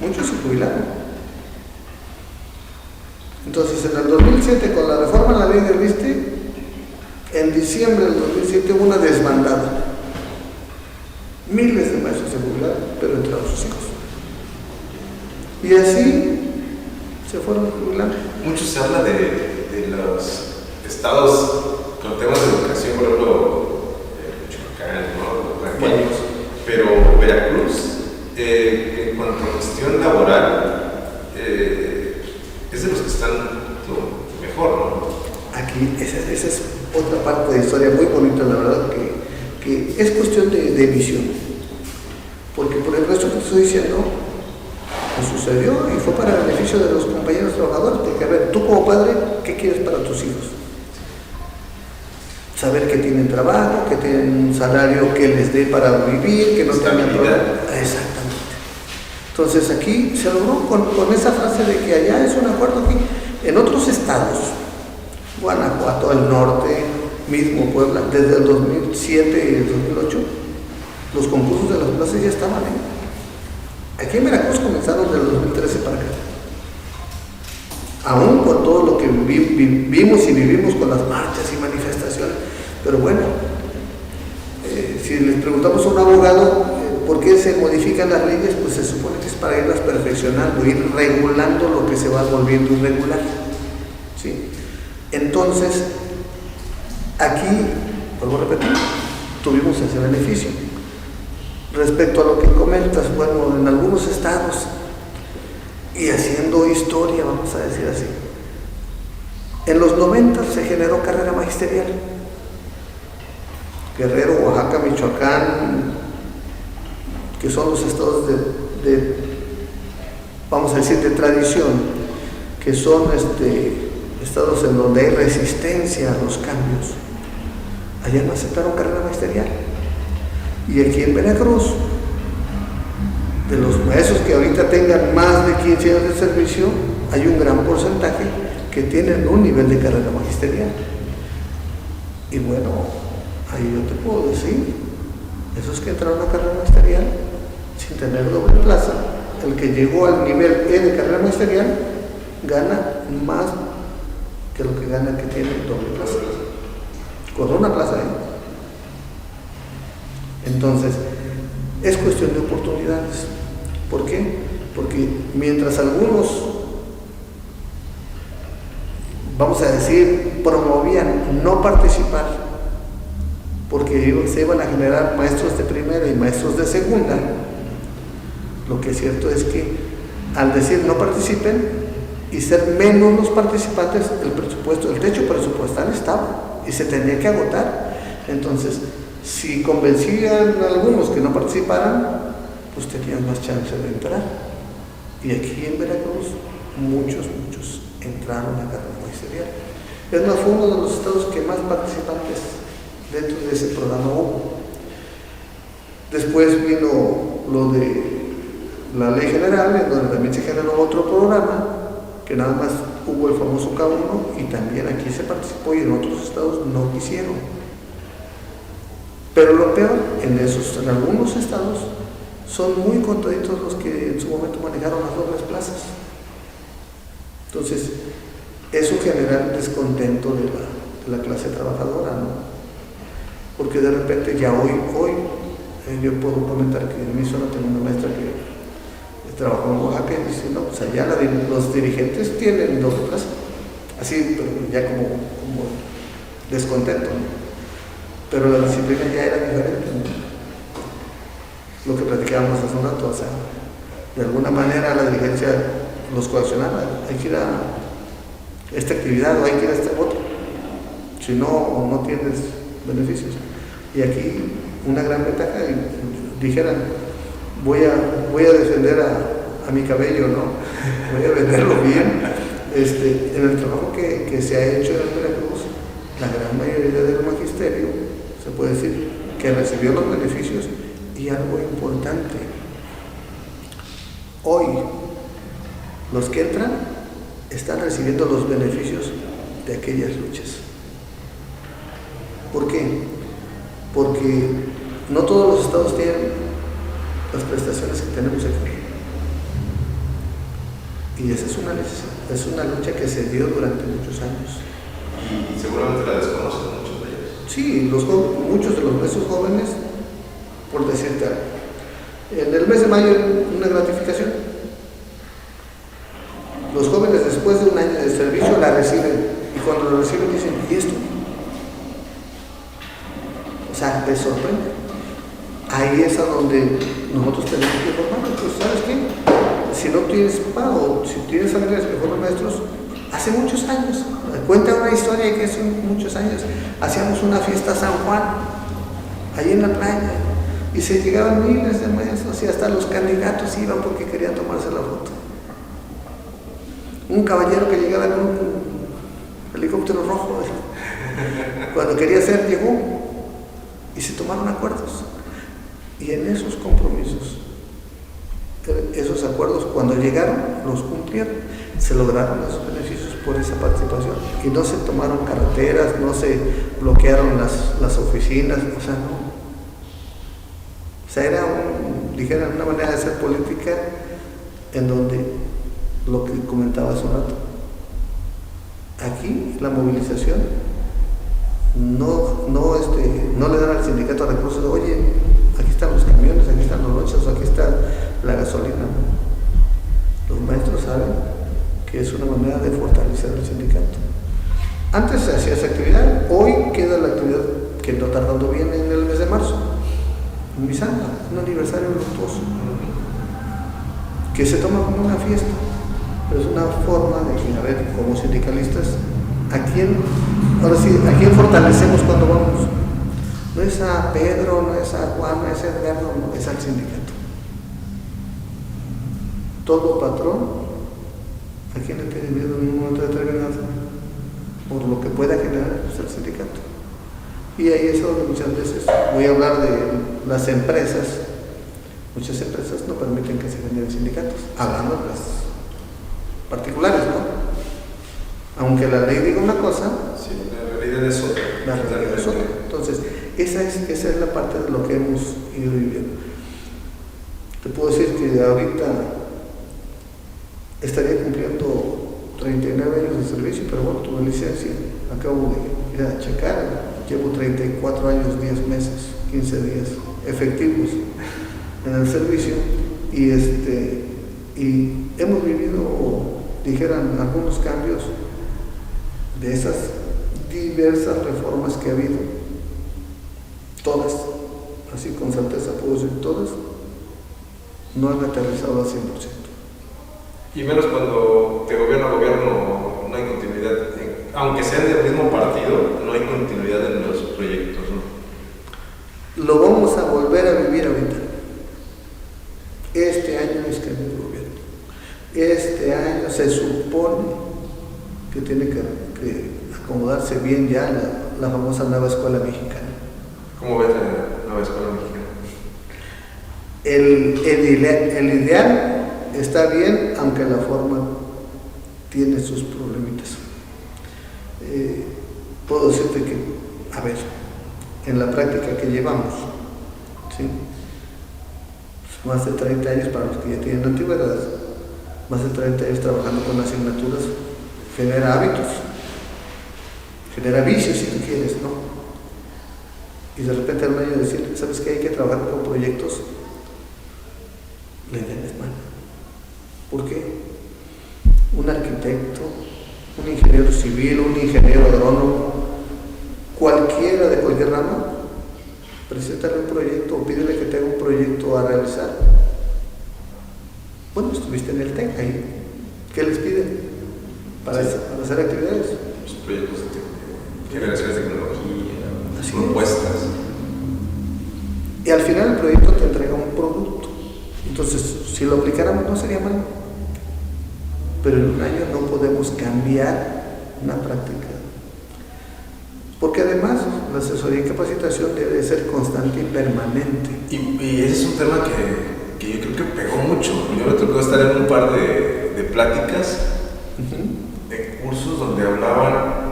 muchos se jubilaron. Entonces en el 2007, con la reforma a la ley del ISSSTE, en diciembre del 2007 hubo una desbandada. Miles de maestros se jubilaron, pero entraron sus hijos. Y así se fueron jubilando. Mucho se habla de los estados con temas de educación, por ejemplo, Michoacán, ¿no? Bueno. Pero Veracruz, en cuanto a cuestión laboral, es de los que están mejor, ¿no? Aquí, esa es otra parte de la historia muy bonita, la verdad, que es cuestión de visión. Porque por el resto que te estoy diciendo, pues sucedió y fue para el beneficio de los compañeros trabajadores. Porque, a ver, tú como padre, ¿qué quieres para tus hijos? Saber que tienen trabajo, que tienen un salario que les dé para vivir, que no tengan problema. Exactamente. Entonces aquí se logró con esa frase de que allá es un acuerdo aquí. En otros estados, Guanajuato, el norte, mismo Puebla, desde el 2007 y el 2008, los concursos de las plazas ya estaban. Aquí en Veracruz comenzaron del 2013 para acá. Aún con todo lo que vimos y vivimos con las marchas y manifestaciones. Pero bueno, si les preguntamos a un abogado por qué se modifican las leyes, pues se supone que es para irlas perfeccionando, ir regulando lo que se va volviendo irregular. ¿Sí? Entonces, aquí, vuelvo a repetir, tuvimos ese beneficio. Respecto a lo que comentas, bueno, en algunos estados, y haciendo historia, vamos a decir así, en los 90 se generó carrera magisterial. Guerrero, Oaxaca, Michoacán, que son los estados vamos a decir, de tradición, que son estados en donde hay resistencia a los cambios. Allá no aceptaron carrera magisterial. Y aquí en Veracruz, de los maestros que ahorita tengan más de 15 años de servicio, hay un gran porcentaje que tienen un nivel de carrera magisterial. Y bueno, ahí yo te puedo decir, esos que entraron a carrera magisterial sin tener doble plaza, el que llegó al nivel E de carrera magisterial gana más que lo que gana el que tiene doble plaza. Con una plaza, Entonces, es cuestión de oportunidades. ¿Por qué? Porque mientras algunos, vamos a decir, promovían no participar, porque se iban a generar maestros de primera y maestros de segunda, lo que es cierto es que al decir no participen y ser menos los participantes, el presupuesto, el techo presupuestal estaba y se tenía que agotar. Entonces, si convencían a algunos que no participaran, pues tenían más chance de entrar. Y aquí en Veracruz, muchos entraron a carrera magisterial. Es más, fue uno de los estados que más participantes dentro de ese programa hubo. Después vino lo de la Ley General, en donde también se generó otro programa, que nada más hubo el famoso K1, y también aquí se participó y en otros estados no quisieron. Pero lo peor, en algunos estados, son muy contaditos los que en su momento manejaron las dobles plazas. Entonces, eso genera el descontento de la clase trabajadora, ¿no? Porque de repente ya hoy yo puedo comentar que en mi zona tengo una maestra que trabajó en Oaxaca y dice, no, pues allá los dirigentes tienen doble plaza, así, pero ya como descontento, ¿no? Pero la disciplina ya era diferente, ¿no? Lo que platicábamos hace un rato, o sea, de alguna manera la dirigencia los coaccionaba, hay que ir a esta actividad o hay que ir a esta otra, si no, no tienes beneficios. Y aquí una gran ventaja, dijeran, voy a defender a mi cabello, ¿no? Voy a venderlo bien. En el trabajo que se ha hecho en Veracruz, la gran mayoría del magisterio, se puede decir, que recibió los beneficios. Y algo importante, hoy los que entran están recibiendo los beneficios de aquellas luchas. ¿Por qué? Porque no todos los estados tienen las prestaciones que tenemos aquí. Y esa es una necesidad, es una lucha que se dio durante muchos años. Y seguramente la desconocen muchos de ellos. Sí, muchos de los nuestros jóvenes, por decirte algo, en el mes de mayo una gratificación. Los jóvenes después de un año de servicio la reciben y cuando lo reciben dicen, ¿y esto? O sea, les sorprende. Ahí es a donde nosotros tenemos que informarnos. Pues, ¿sabes qué? Si no tienes papá o si tienes familiares que fueron maestros, hace muchos años, cuenta una historia que hace muchos años hacíamos una fiesta a San Juan, ahí en la playa, y se llegaban miles de maestros y hasta los candidatos iban porque querían tomarse la foto. Un caballero que llegaba en un helicóptero rojo, cuando quería ser, llegó y se tomaron acuerdos. Y en esos compromisos, esos acuerdos, cuando llegaron, los cumplieron, se lograron esos beneficios por esa participación. Y no se tomaron carreteras, no se bloquearon las oficinas, o sea, no. O sea, era una manera de hacer política en donde, lo que comentaba hace un rato, aquí la movilización no le dan al sindicato recursos de, oye, aquí están los camiones, aquí están los lonchas, aquí está la gasolina. Los maestros saben que es una manera de fortalecer el sindicato. Antes se hacía esa actividad, hoy queda la actividad que no tardando bien en el mes de marzo, en Misanga, un aniversario luctuoso, que se toma como una fiesta, pero es una forma de que, a ver, como sindicalistas, ¿a quién fortalecemos cuando vamos? No es a Pedro, no es a Juan, no es a Edgardo, no, es al sindicato. Todo patrón, ¿a quién le tiene miedo en un momento determinado? Por lo que pueda generar, pues al sindicato. Y ahí es donde muchas veces, voy a hablar de las empresas, muchas empresas no permiten que se generen sindicatos, hablando de las particulares, ¿no? Aunque la ley diga una cosa, sí, la realidad es otra. La realidad es otra. Entonces, esa es la parte de lo que hemos ido viviendo. Te puedo decir que ahorita estaría cumpliendo 39 años de servicio, pero bueno, tuve licencia, acabo de ir a checar, llevo 34 años, 10 meses, 15 días efectivos en el servicio y hemos vivido, dijeran, algunos cambios de esas diversas reformas que ha habido, todas, así con certeza puedo decir todas, no han aterrizado al 100%. Y menos cuando de gobierno a gobierno no hay continuidad, aunque sean del mismo partido, no hay continuidad en los proyectos, ¿no? Lo vamos a volver a vivir ahorita. Este año es cambio de gobierno. Este año se supone que tiene que acomodarse bien ya la famosa nueva escuela mexicana. ¿Cómo ves la nueva escuela mexicana? El ideal está bien, aunque la forma tiene sus problemitas. Puedo decirte que, a ver, en la práctica que llevamos, ¿sí? Más de 30 años para los que ya tienen antigüedad, más de 30 años trabajando con asignaturas, genera hábitos, genera vicios si tú quieres, ¿no? Y de repente al año decir, ¿sabes qué? Hay que trabajar con proyectos, la idea es mala. ¿Por qué? Un arquitecto, un ingeniero civil, un ingeniero agrónomo, cualquiera de cualquier rama, preséntale un proyecto o pídele que te haga un proyecto a realizar. Bueno, estuviste en el TEC ahí. ¿Qué les piden? Para hacer actividades. Los proyectos de generaciones de tecnología, propuestas. Y al final el proyecto te entrega un producto. Entonces, si lo aplicáramos no sería malo. Pero en un año no podemos cambiar una práctica. Porque además la asesoría y capacitación debe ser constante y permanente. Y ese es un tema que yo creo que pegó mucho. Yo me tocó estar en un par de pláticas, de cursos donde hablaban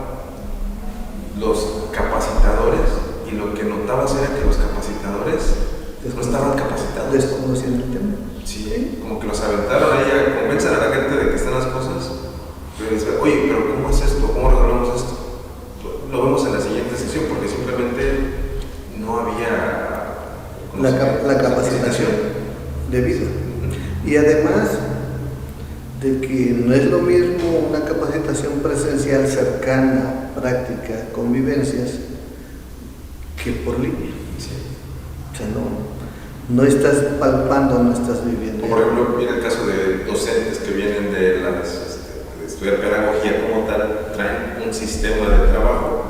los capacitadores y lo que notabas era que los capacitadores no estaban capacitados. Desconocían el tema. Sí, como que los aventaron ahí a convencer a la gente de que están las cosas. Pero dicen, oye, pero ¿cómo es esto? ¿Cómo resolvemos esto? Lo vemos en la siguiente sesión porque simplemente no había la capacitación debida. Y además de que no es lo mismo una capacitación presencial cercana, práctica, convivencias, que por línea. Sí. O sea, no estás palpando, no estás viviendo. Por ejemplo, mira el caso de docentes que vienen de estudiar pedagogía como tal, traen un sistema de trabajo.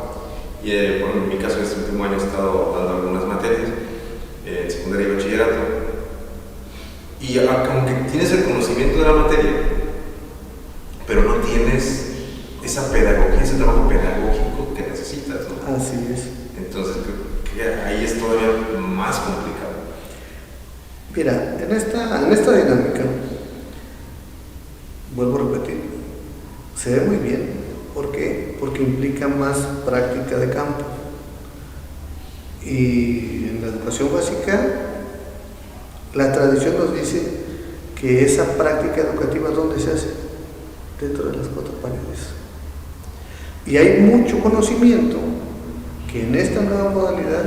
Y en mi caso, este último año he estado dando algunas materias en secundaria y bachillerato. Y como que tienes el conocimiento de la materia, pero no tienes esa pedagogía, ese trabajo pedagógico que necesitas, ¿no? Así es. Entonces, creo que ahí es todavía más complicado. Mira, en esta dinámica, vuelvo a repetir, se ve muy bien. ¿Por qué? Porque implica más práctica de campo. Y en la educación básica, la tradición nos dice que esa práctica educativa, ¿dónde se hace? Dentro de las cuatro paredes. Y hay mucho conocimiento que en esta nueva modalidad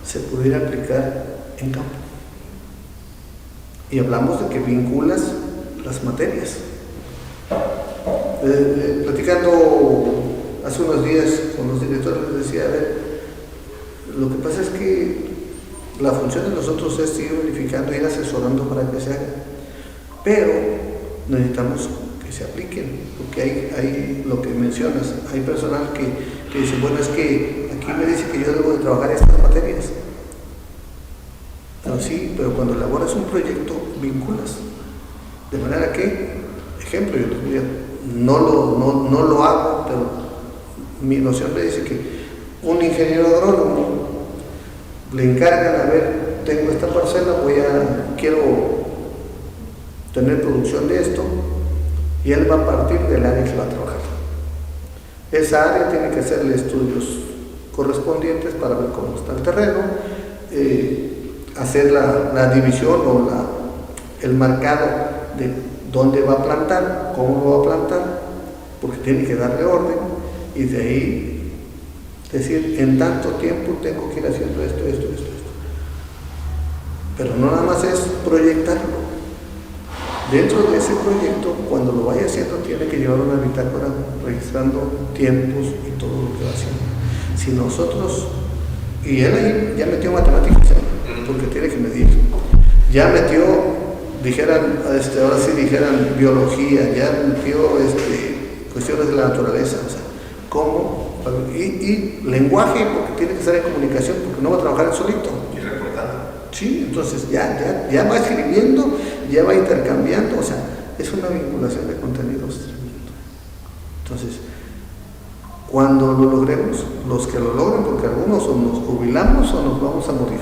se pudiera aplicar en campo. Y hablamos de que vinculas las materias. Platicando hace unos días con los directores, les decía, a ver, lo que pasa es que la función de nosotros es seguir verificando, ir asesorando para que se haga, pero necesitamos que se apliquen, porque hay lo que mencionas, hay personal que dice, bueno, es que aquí me dice que yo debo de trabajar estas materias. Pero sí, pero cuando elaboras un proyecto, vinculas. De manera que, ejemplo, yo no lo hago, pero mi noción me dice que un ingeniero agrónomo le encargan, a ver, tengo esta parcela, quiero tener producción de esto, y él va a partir del área que va a trabajar. Esa área tiene que hacerle estudios correspondientes para ver cómo está el terreno, hacer la división o el marcado de dónde va a plantar, cómo lo va a plantar, porque tiene que darle orden, y de ahí decir, en tanto tiempo tengo que ir haciendo esto. Pero no nada más es proyectarlo. Dentro de ese proyecto, cuando lo vaya haciendo, tiene que llevar una bitácora registrando tiempos y todo lo que va haciendo. Si nosotros, y él ahí ya metió matemáticas, porque tiene que medir, ya metió, ahora sí dijeran biología, ya metió cuestiones de la naturaleza, o sea, cómo, y lenguaje, porque tiene que estar en comunicación, porque no va a trabajar él solito. Y reportando. Sí, entonces ya va escribiendo, ya va intercambiando, o sea, es una vinculación de contenidos tremendo. Entonces, cuando lo logremos, los que lo logren, porque algunos o nos jubilamos o nos vamos a morir.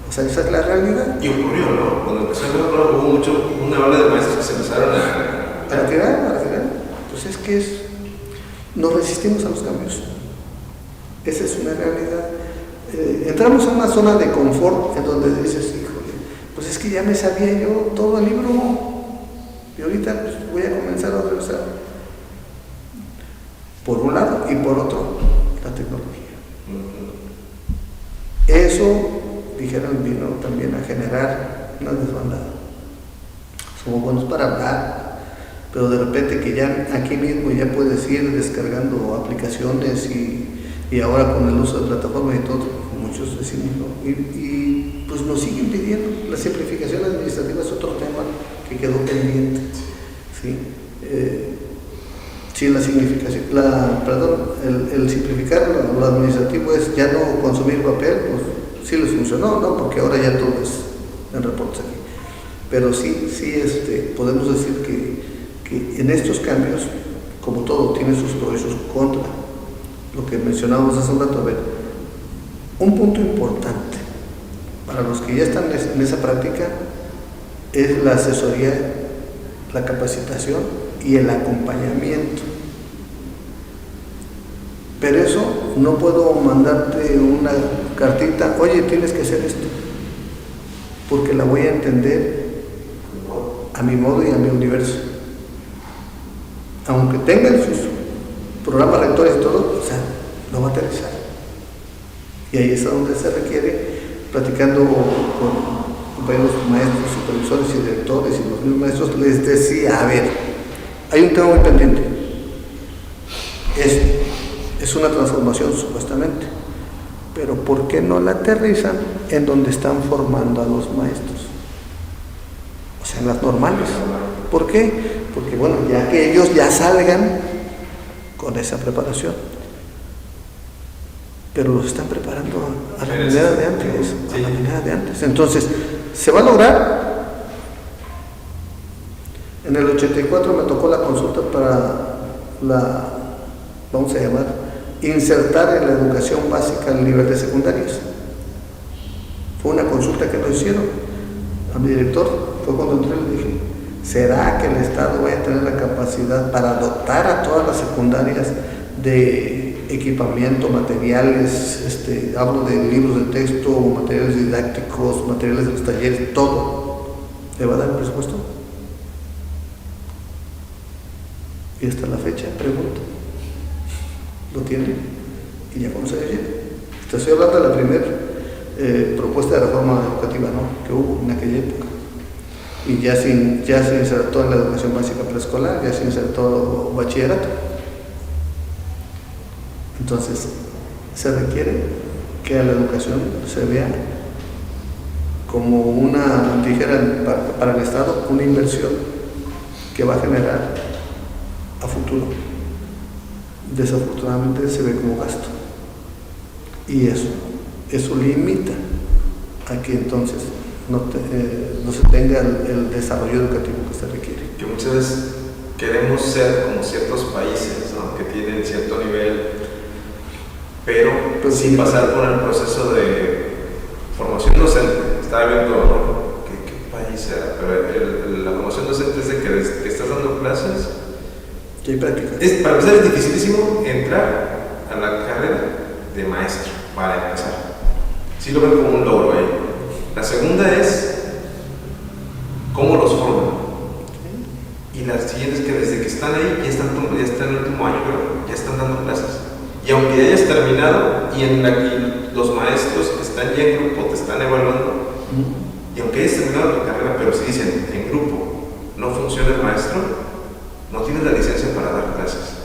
O sea, esa es la realidad. Y ocurrió, ¿no? Cuando empezó el programa hubo una ola de maestros que se empezaron a retirar. Pues es que nos resistimos a los cambios. Esa es una realidad. entramos a una zona de confort en donde dices, híjole, pues es que ya me sabía yo todo el libro y ahorita pues, voy a comenzar a regresar. Por un lado y por otro, la tecnología. Eso, dijeron, vino también a generar una desbandada. Somos buenos para hablar, pero de repente que ya aquí mismo ya puedes ir descargando aplicaciones y ahora con el uso de plataformas y todo, muchos decimos, ¿no? Y pues nos siguen pidiendo. La simplificación administrativa es otro tema que quedó pendiente. ¿Sí? Sí, el simplificar lo administrativo es ya no consumir papel, pues sí les funcionó, ¿no? Porque ahora ya todo es en reportes aquí. Pero sí, podemos decir que en estos cambios, como todo, tiene sus pros y sus contras. Lo que mencionábamos hace un rato, a ver, un punto importante para los que ya están en esa práctica es la asesoría, la capacitación y el acompañamiento. Pero eso no puedo mandarte una cartita, oye, tienes que hacer esto, porque la voy a entender a mi modo y a mi universo. Aunque tengan sus programas rectores y todo, o sea, no va a aterrizar. Y ahí es donde se requiere, platicando con compañeros maestros, supervisores y directores y los mismos maestros, les decía, a ver, hay un tema muy pendiente. Es una transformación supuestamente, pero ¿por qué no la aterrizan en donde están formando a los maestros? O sea, en las normales. ¿Por qué? Porque bueno, ya que ellos ya salgan con esa preparación, pero los están preparando a la manera de antes, a la manera de antes. Entonces, ¿se va a lograr? En el 84 me tocó la consulta para vamos a llamar, insertar en la educación básica el nivel de secundarias. Fue una consulta que nos hicieron a mi director, fue cuando entré y le dije, ¿será que el Estado vaya a tener la capacidad para dotar a todas las secundarias de equipamiento, materiales, hablo de libros de texto, materiales didácticos, materiales de los talleres, todo? ¿Le va a dar el presupuesto? Y hasta la fecha, pregunto, ¿lo tiene? Y ya cómo se le llega. Estoy hablando de la primera propuesta de reforma educativa, ¿no?, que hubo en aquella época. Y ya se insertó en la educación básica preescolar, ya se insertó bachillerato. Entonces, se requiere que a la educación se vea como una, dijera para el Estado, una inversión que va a generar a futuro. Desafortunadamente se ve como gasto. Y eso limita a que entonces no se tenga el desarrollo educativo que se requiere. Que muchas veces queremos ser como ciertos países, ¿no?, que tienen cierto nivel, pero sin pasar por el proceso de formación docente. Estaba viendo, ¿no?, ¿qué país era? Pero la formación docente es de que desde que estás dando clases, que hay práctica. Para empezar es dificilísimo entrar a la carrera de maestro, para empezar. Sí lo ven como un logro ahí. La segunda es cómo los forman. Y la siguiente es que desde que están ahí, ya están en el último año, pero ya están dando clases. Y aunque hayas terminado, y los maestros que están ya en grupo te están evaluando, y aunque hayas terminado tu carrera, pero si dicen en grupo no funciona el maestro, no tienes la licencia para dar clases.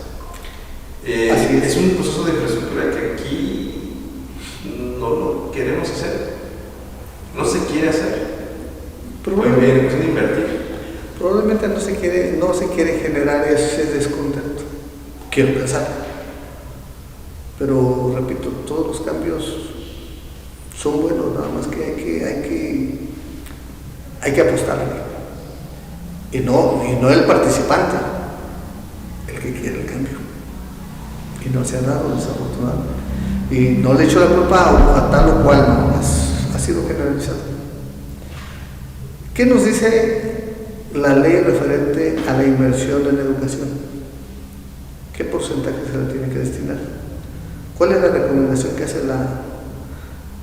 Es un proceso de infraestructura que aquí no lo queremos hacer. No se quiere hacer. Probablemente invertir. Probablemente no se quiere generar ese descontento. Quiero pensar. Pero repito, todos los cambios son buenos, nada más que hay que apostarle. Y no el participante, el que quiere el cambio. Y no se ha dado, desafortunadamente. Y no le echo la culpa a tal o cual, no, ha sido generalizado. ¿Qué nos dice la ley referente a la inversión en educación? ¿Qué porcentaje se le tiene que destinar? ¿Cuál es la recomendación que hace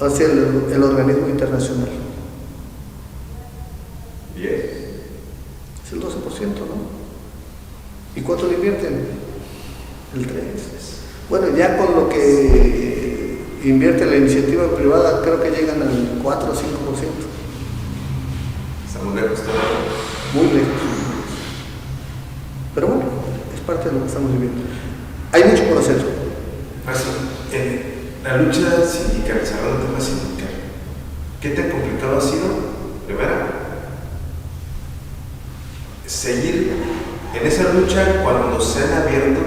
hacia el organismo internacional. 10. Es el 12%, ¿no? ¿Y cuánto le invierten? El 3%. Bueno, ya con lo que invierte la iniciativa privada, creo que llegan al 4 o 5%. Estamos lejos todavía. Muy lejos. Pero bueno, es parte de lo que estamos viviendo. Hay mucho por hacer. Así, la lucha sindical, hablando del tema sindical, ¿qué tan complicado ha sido? Primero, seguir en esa lucha cuando se han abierto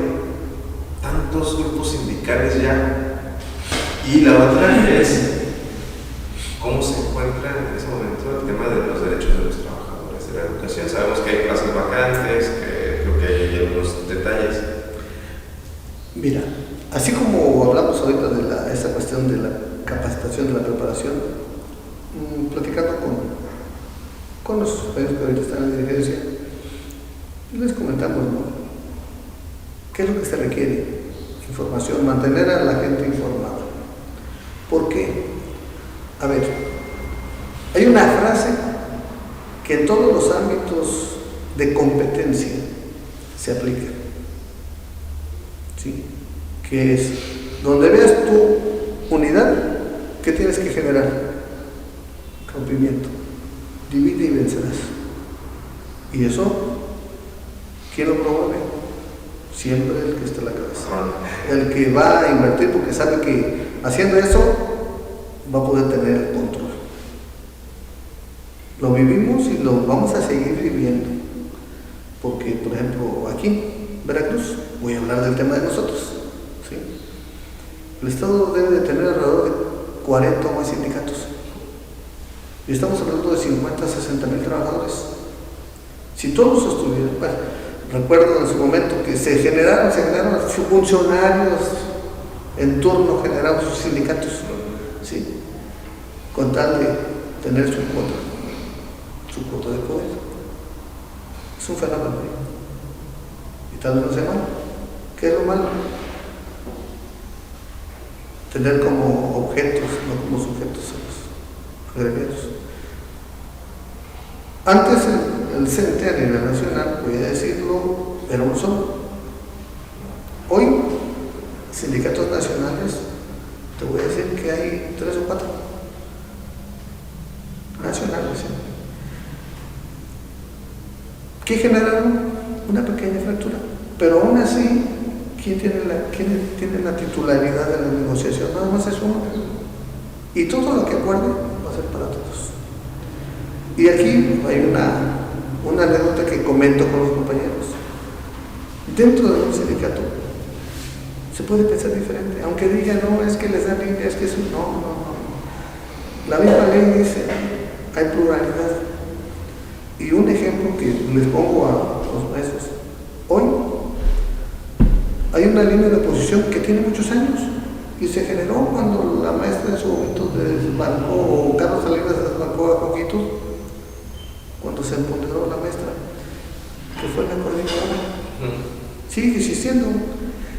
tantos grupos sindicales ya. Y la otra es cómo se encuentra en ese momento el tema de los derechos de los trabajadores de la educación. Sabemos que hay plazas vacantes, que creo que hay algunos detalles. Mira, así como hablamos ahorita de esa cuestión de la capacitación, de la preparación, platicando con los compañeros que ahorita están en la dirigencia, les comentamos, ¿no? ¿Qué es lo que se requiere? Información, mantener a la gente informada. ¿Por qué? A ver, hay una frase que en todos los ámbitos de competencia se aplica, ¿sí? Que es, donde veas tu unidad, ¿qué tienes que generar? Rompimiento. Divide y vencerás. Y eso, ¿quién lo promueve? Siempre el que está a la cabeza. El que va a invertir porque sabe que haciendo eso va a poder tener el control. Lo vivimos y lo vamos a seguir viviendo. Porque, por ejemplo, aquí, en Veracruz, voy a hablar del tema de nosotros, ¿sí? El Estado debe de tener alrededor de 40 o más sindicatos. Y estamos hablando de 50 a 60 mil trabajadores. Si todos estuvieran, bueno, recuerdo en su momento que se generaron funcionarios en turno, generaron sus sindicatos, ¿sí? Con tal de tener su cuota de poder. Es un fenómeno. Y tal vez no sea malo. ¿Qué es lo malo? Tener como objetos, no como sujetos a los agremiados. Antes el CNT a nivel nacional, voy a decirlo, era un solo. Hoy, sindicatos nacionales, te voy a decir que hay 3 o 4 nacionales, ¿sí? Que generaron una pequeña fractura, pero aún así, ¿quién tiene la titularidad de la negociación? Nada más es uno. Y todo lo que acuerde va a ser para todos. Y aquí hay una anécdota que comento con los compañeros. Dentro de un sindicato se puede pensar diferente, aunque digan, no, es que les da línea, es que eso, no. La misma ley dice, hay pluralidad. Y un ejemplo que les pongo a los maestros. Hoy hay una línea de oposición que tiene muchos años y se generó cuando la maestra en su momento desbancó, o Carlos Salinas desbancó a Coquitos, cuando se empoderó la maestra, que fue la coordinadora. Sigue existiendo.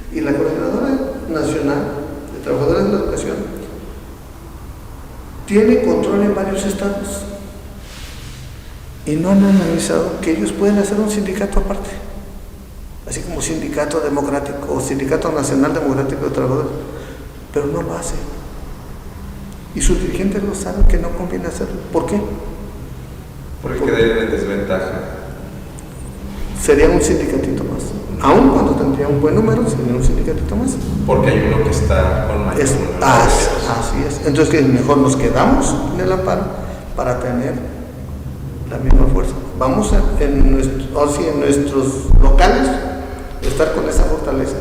Y la Coordinadora Nacional de Trabajadores de la Educación tiene control en varios estados. Y no han analizado que ellos pueden hacer un sindicato aparte, así como Sindicato Democrático o Sindicato Nacional Democrático de Trabajadores, pero no lo hacen. Y sus dirigentes lo saben que no conviene hacerlo. ¿Por qué? Porque quedarían en desventaja. Sería un sindicatito más. Aún cuando tendría un buen número, sería un sindicatito más. Porque hay uno que está con mayor número. Así es. Entonces, que mejor nos quedamos en el amparo para tener la misma fuerza. Vamos en nuestros locales estar con esa fortaleza,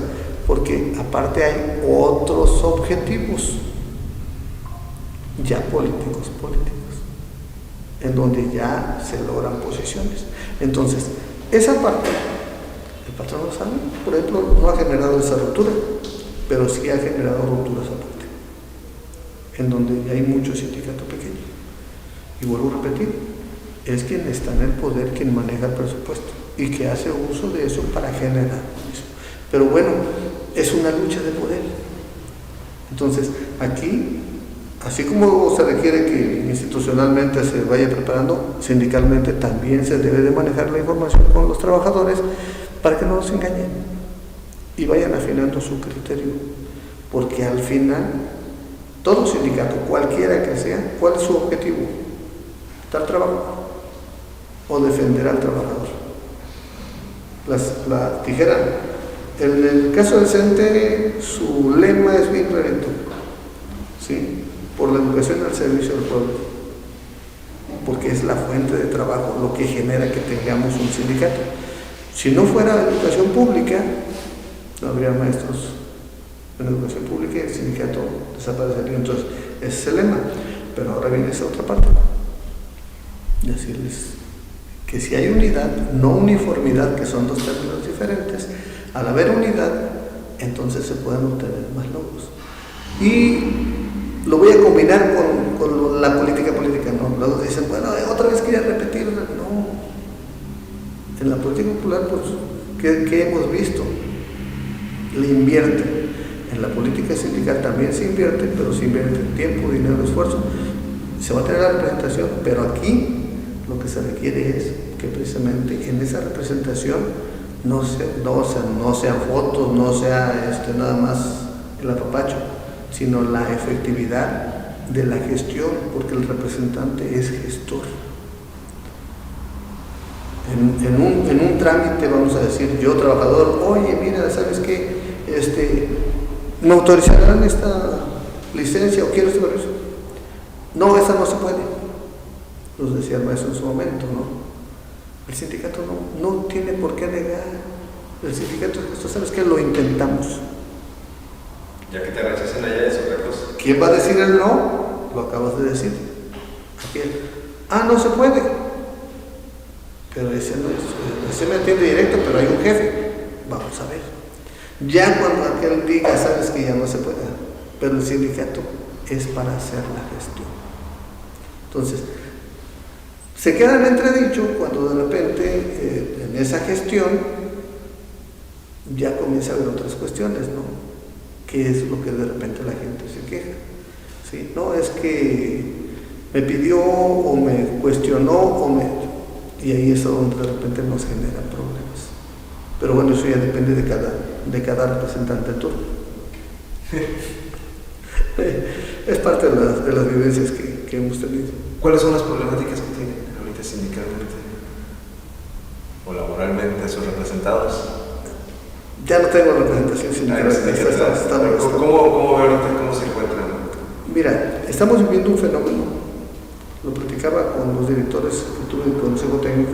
porque aparte hay otros objetivos ya políticos, en donde ya se logran posiciones. Entonces, esa parte, el patrón lo sabe, por ejemplo, no ha generado esa ruptura, pero sí ha generado rupturas aparte, en donde hay mucho sindicato pequeño. Y vuelvo a repetir, es quien está en el poder, quien maneja el presupuesto y que hace uso de eso para generar eso. Pero bueno, es una lucha de poder. Entonces, aquí Así como se requiere que institucionalmente se vaya preparando, sindicalmente también se debe de manejar la información con los trabajadores para que no los engañen y vayan afinando su criterio. Porque al final, todo sindicato, cualquiera que sea, ¿cuál es su objetivo? Dar trabajo o defender al trabajador. Dijera, en el caso del CENTE, su lema es bien clarito, ¿sí? Por la educación al servicio del pueblo, porque es la fuente de trabajo lo que genera que tengamos un sindicato. Si no fuera educación pública, no habría maestros en educación pública y el sindicato desaparecería. Entonces, ese es el lema. Pero ahora viene esa otra parte, decirles que si hay unidad, no uniformidad, que son dos términos diferentes, al haber unidad, entonces se pueden obtener más logros. Y lo voy a combinar con la política, ¿no? Luego dicen, bueno, otra vez quería repetir. No. En la política popular, pues, ¿qué hemos visto? Le invierte. En la política sindical también se invierte, pero se invierte tiempo, dinero, esfuerzo. Se va a tener la representación, pero aquí lo que se requiere es que precisamente en esa representación no sean fotos, no sea nada más el apapacho, sino la efectividad de la gestión, porque el representante es gestor. En un trámite, vamos a decir, yo trabajador, oye, mira, ¿sabes qué? ¿Me autorizarán esta licencia o quiero este permiso? No, esa no se puede. Nos decía el maestro en su momento, ¿no? El sindicato no tiene por qué negar. El sindicato, esto, ¿sabes qué? Lo intentamos. Ya que te rechacen allá es otra cosa. ¿Quién va a decir el no? Lo acabas de decir. Aquel, no se puede. Pero ese me atiende directo, pero hay un jefe. Vamos a ver. Ya cuando aquel diga, sabes que ya no se puede. Pero el sindicato es para hacer la gestión. Entonces, se queda en entredicho cuando de repente en esa gestión ya comienza a haber otras cuestiones, ¿no? ¿Qué es lo que de repente la gente se queja? ¿Sí? No, es que me pidió o me cuestionó y ahí es donde de repente nos generan problemas. Pero bueno, eso ya depende de cada representante en turno. Es parte de las vivencias que hemos tenido. ¿Cuáles son las problemáticas que tienen ahorita sindicalmente o laboralmente sus representados? Ya no tengo representación sindical. ¿Cómo ve ahorita? ¿Cómo se encuentran? Mira, estamos viviendo un fenómeno, lo platicaba con los directores que tuve en el Consejo Técnico,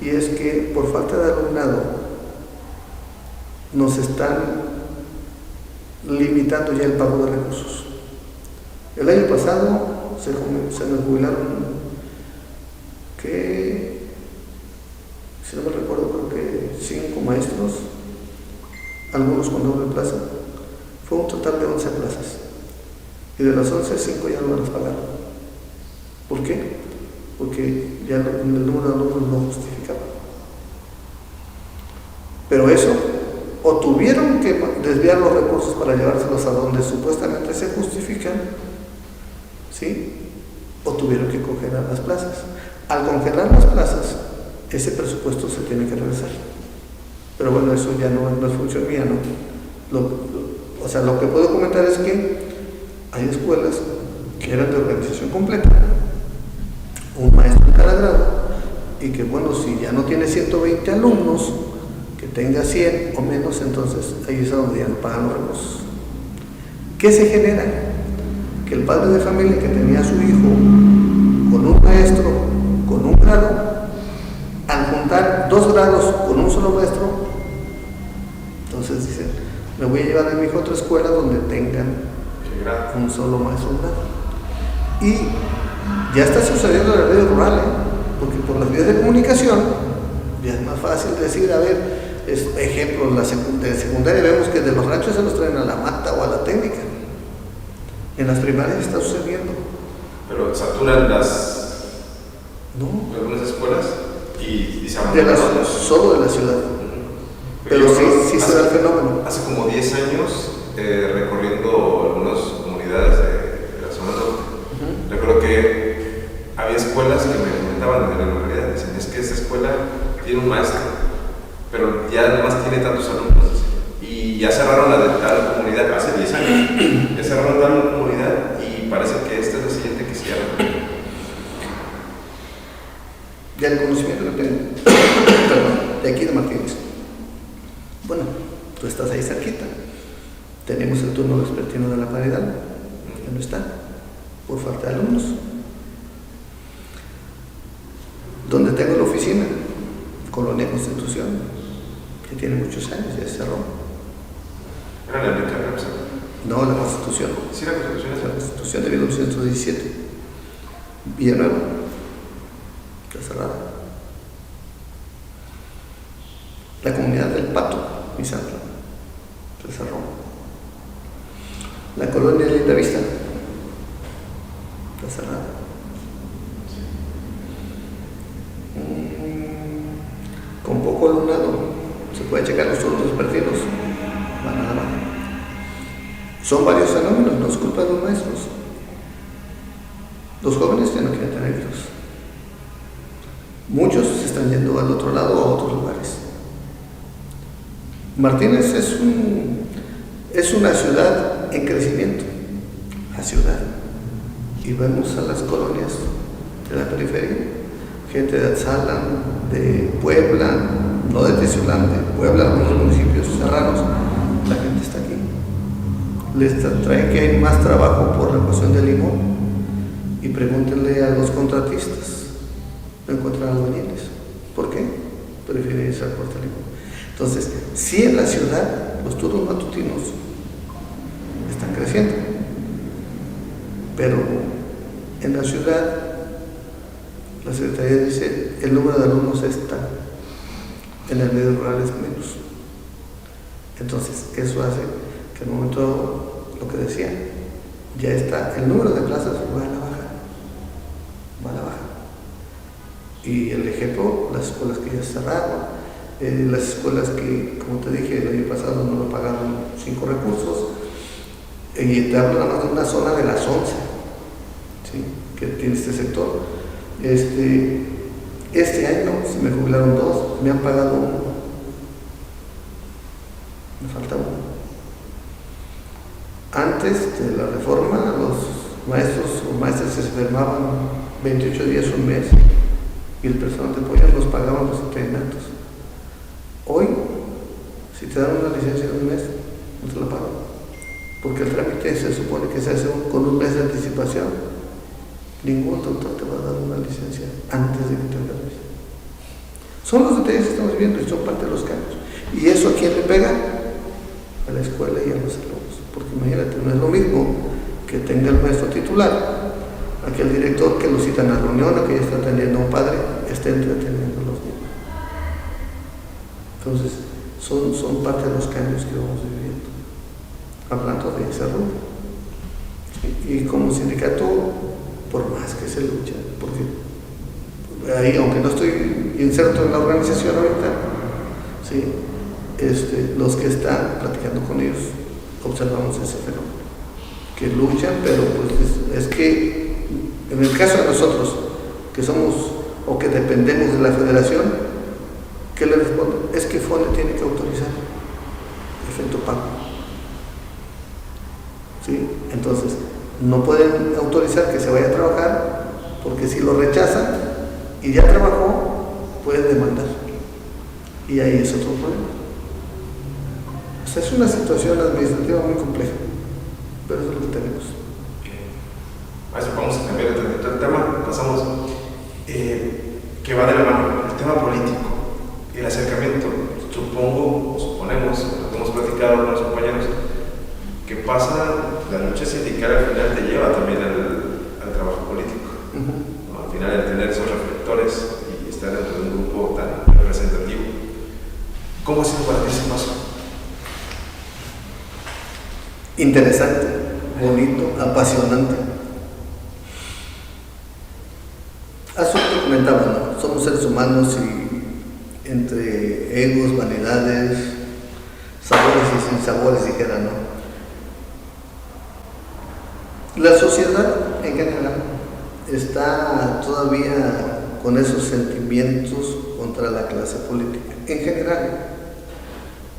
y es que por falta de alumnado nos están limitando ya el pago de recursos. El año pasado se nos jubilaron, que, si no me recuerdo, creo que 5 maestros, algunos con doble plaza. Fue un total de 11 plazas. Y de las 11, 5 ya no me las pagaron. ¿Por qué? Porque ya el número de alumnos no justificaba. Pero eso, o tuvieron que desviar los recursos para llevárselos a donde supuestamente se justifican, ¿sí? O tuvieron que congelar las plazas. Al congelar las plazas, ese presupuesto se tiene que regresar. Pero bueno, eso ya no es función mía, ¿no? O sea, lo que puedo comentar es que hay escuelas que eran de organización completa, un maestro en cada grado, y que bueno, si ya no tiene 120 alumnos, que tenga 100 o menos, entonces ahí es donde ya no pagan los recursos. ¿Qué se genera? Que el padre de familia que tenía a su hijo con un maestro, con un grado, al juntar 2 grados con un solo maestro, entonces dicen, me voy a llevar a mi hijo a otra escuela donde tengan un solo maestro, un grado. Y ya está sucediendo en el medio rural, porque por las vías de comunicación ya es más fácil decir, a ver, ejemplo, de secundaria vemos que de los ranchos se los traen a la mata o a la técnica. En las primarias está sucediendo. Pero saturan algunas escuelas y se abandonan otras. Solo de la ciudad. Pero sí se da el fenómeno. Hace como 10 años, recorriendo algunas comunidades de la zona escuelas que me comentaban de la localidad, dicen, es que esta escuela tiene un maestro, pero ya además tiene tantos alumnos, y ya cerraron la de tal comunidad hace 10 años, ya cerraron tal comunidad y parece que esta es la siguiente que cierra. Ya el conocimiento que tengo, perdón, de aquí de Martínez. Bueno, tú estás ahí cerquita. Tenemos el turno vespertino de la paridad, ya no está, por falta de alumnos. Donde tengo la oficina, Colonia Constitución, que tiene muchos años, ya se cerró. ¿Era la América? No, la Constitución. Sí, la Constitución es La Constitución de 1917. Villanueva, está cerrada. La comunidad del Pato, Misantla, se cerró. La colonia Linda Vista, está cerrada. Con poco alumnado, se puede checar los turnos vespertinos, van a la baja. Son varios fenómenos, no es culpa de los maestros. Los jóvenes ya no quieren tener hijos. Muchos se están yendo al otro lado o a otros lugares. Martínez es una ciudad en crecimiento, la ciudad. Y vemos a las colonias de la periferia, gente de Atzala, de Puebla, no de Teciutlán, de Puebla, algunos municipios serranos, la gente está aquí. Les trae que hay más trabajo por la cuestión del limón. Y pregúntenle a los contratistas, no encuentran albañiles. ¿Por qué? Prefieren irse al Puerto de Limón. Entonces, sí, en la ciudad los turnos matutinos están creciendo, pero en la ciudad la Secretaría dice el número de alumnos está, en el medio rural es menos. Entonces, eso hace que al momento, lo que decía, ya está, el número de plazas va a la baja. Y el ejemplo, las escuelas que ya cerraron, las escuelas que, como te dije, el año pasado no lo pagaron 5 recursos, y te hablo nada más de una zona de las 11, ¿sí?, que tiene este sector. Este año se me jubilaron 2, me han pagado 1, me falta 1. Antes de la reforma, los maestros o maestras se enfermaban 28 días, un mes, y el personal de apoyo los pagaban los intendentes. Hoy, si te dan una licencia de un mes, no te la pagan, porque el trámite se supone que se hace con un mes de anticipación. Ningún doctor te va a dar una licencia antes de que te agarres. Son los detalles que estamos viendo y son parte de los cambios. ¿Y eso a quién le pega? A la escuela y a los alumnos. Porque imagínate, no es lo mismo que tenga el maestro titular, aquel director que lo citan a reunión, o que ya está atendiendo a un padre, esté entreteniendo a los niños. Entonces, son parte de los cambios que vamos viviendo, hablando de ese rubro. Y como sindicato, por más que se lucha, porque ahí, aunque no estoy inserto en la organización ahorita, ¿sí?, los que están platicando con ellos, observamos ese fenómeno, que luchan, pero pues es que en el caso de nosotros, que somos o que dependemos de la federación, ¿qué le responden? Es que FONE tiene que autorizar efecto pago. ¿Sí? Entonces, no pueden autorizar que se vaya a trabajar, porque si lo rechazan y ya trabajó, pueden demandar. Y ahí es otro problema. O sea, es una situación administrativa muy compleja, pero es lo que tenemos. Vamos a cambiar el tema, pasamos, que va de la mano, el tema político, el acercamiento. Suponemos, lo que hemos platicado con los compañeros, que pasa, la lucha sindical al final te lleva también al trabajo político. ¿No? Al final, el tener esos reflectores y estar dentro de un grupo tan representativo. ¿Cómo ha sido para ti ese paso? Interesante, bonito, apasionante. Hace un comentaba, ¿no? Somos seres humanos y entre egos, vanidades, sabores y sinsabores, dijera, ¿no? La sociedad en general está todavía con esos sentimientos contra la clase política en general,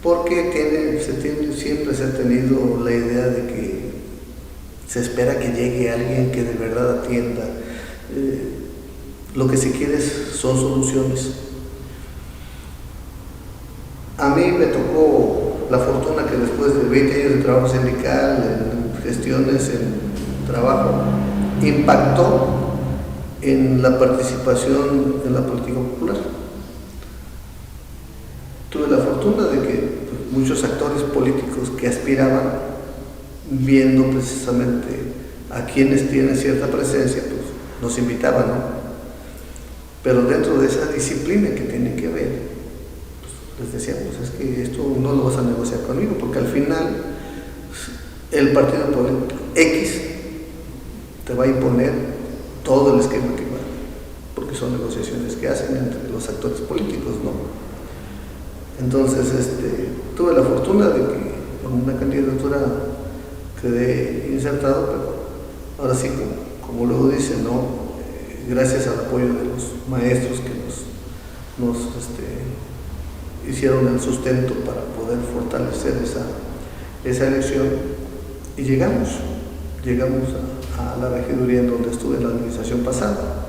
porque siempre se ha tenido la idea de que se espera que llegue alguien que de verdad atienda. Lo que se quiere son soluciones. A mí me tocó la fortuna que después de 20 años de trabajo sindical, en gestiones, en trabajo, impactó en la participación en la política popular. Tuve la fortuna de que muchos actores políticos que aspiraban, viendo precisamente a quienes tienen cierta presencia, pues nos invitaban, ¿no? Pero dentro de esa disciplina que tiene que ver, pues, les decíamos, es que esto no lo vas a negociar conmigo, porque al final el partido político X te va a imponer todo el esquema que va, porque son negociaciones que hacen entre los actores políticos, ¿no? Entonces, tuve la fortuna de que con una candidatura quedé insertado, pero ahora sí, como luego dicen, ¿no? Gracias al apoyo de los maestros que nos hicieron el sustento para poder fortalecer esa elección, y llegamos a la regiduría en donde estuve en la administración pasada.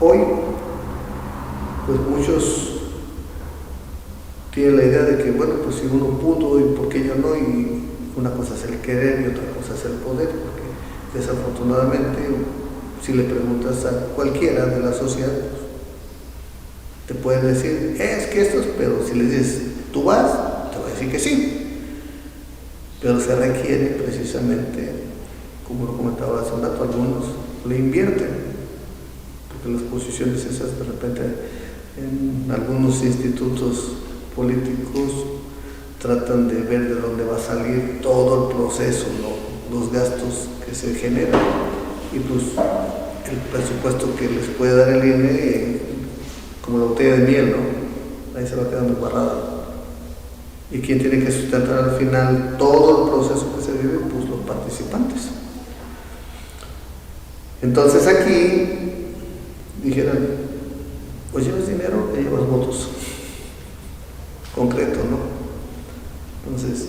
Hoy, pues muchos tienen la idea de que, bueno, pues si uno pudo, ¿y por qué yo no? Y una cosa es el querer y otra cosa es el poder, porque desafortunadamente, si le preguntas a cualquiera de la sociedad, pues, te pueden decir, es que esto es, pero si les dices, tú vas, te va a decir que sí. Pero se requiere precisamente, como lo comentaba hace un rato, algunos le invierten, porque las posiciones esas de repente en algunos institutos políticos tratan de ver de dónde va a salir todo el proceso, ¿no? Los gastos que se generan, y pues el presupuesto que les puede dar el INE, como la botella de miel, ¿no? Ahí se va quedando embarrada. ¿Y quién tiene que sustentar al final todo el proceso que se vive? Pues los participantes. Entonces aquí dijeran, o llevas dinero o llevas votos. Concreto, ¿no? Entonces,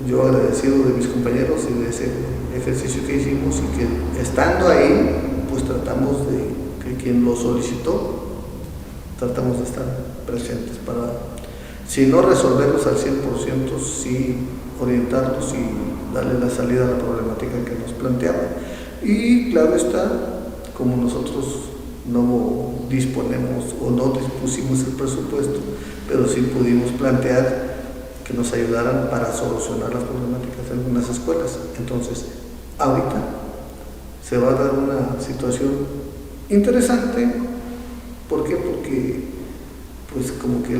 yo agradecido de mis compañeros y de ese ejercicio que hicimos, y que estando ahí, pues tratamos de que quien lo solicitó, tratamos de estar presentes para, si no resolverlos al 100%, sí orientarlos y darle la salida a la problemática que nos planteaba. Y claro está, como nosotros no disponemos o no dispusimos el presupuesto, pero sí pudimos plantear que nos ayudaran para solucionar las problemáticas de algunas escuelas. Entonces, ahorita se va a dar una situación interesante. ¿Por qué? Porque pues como que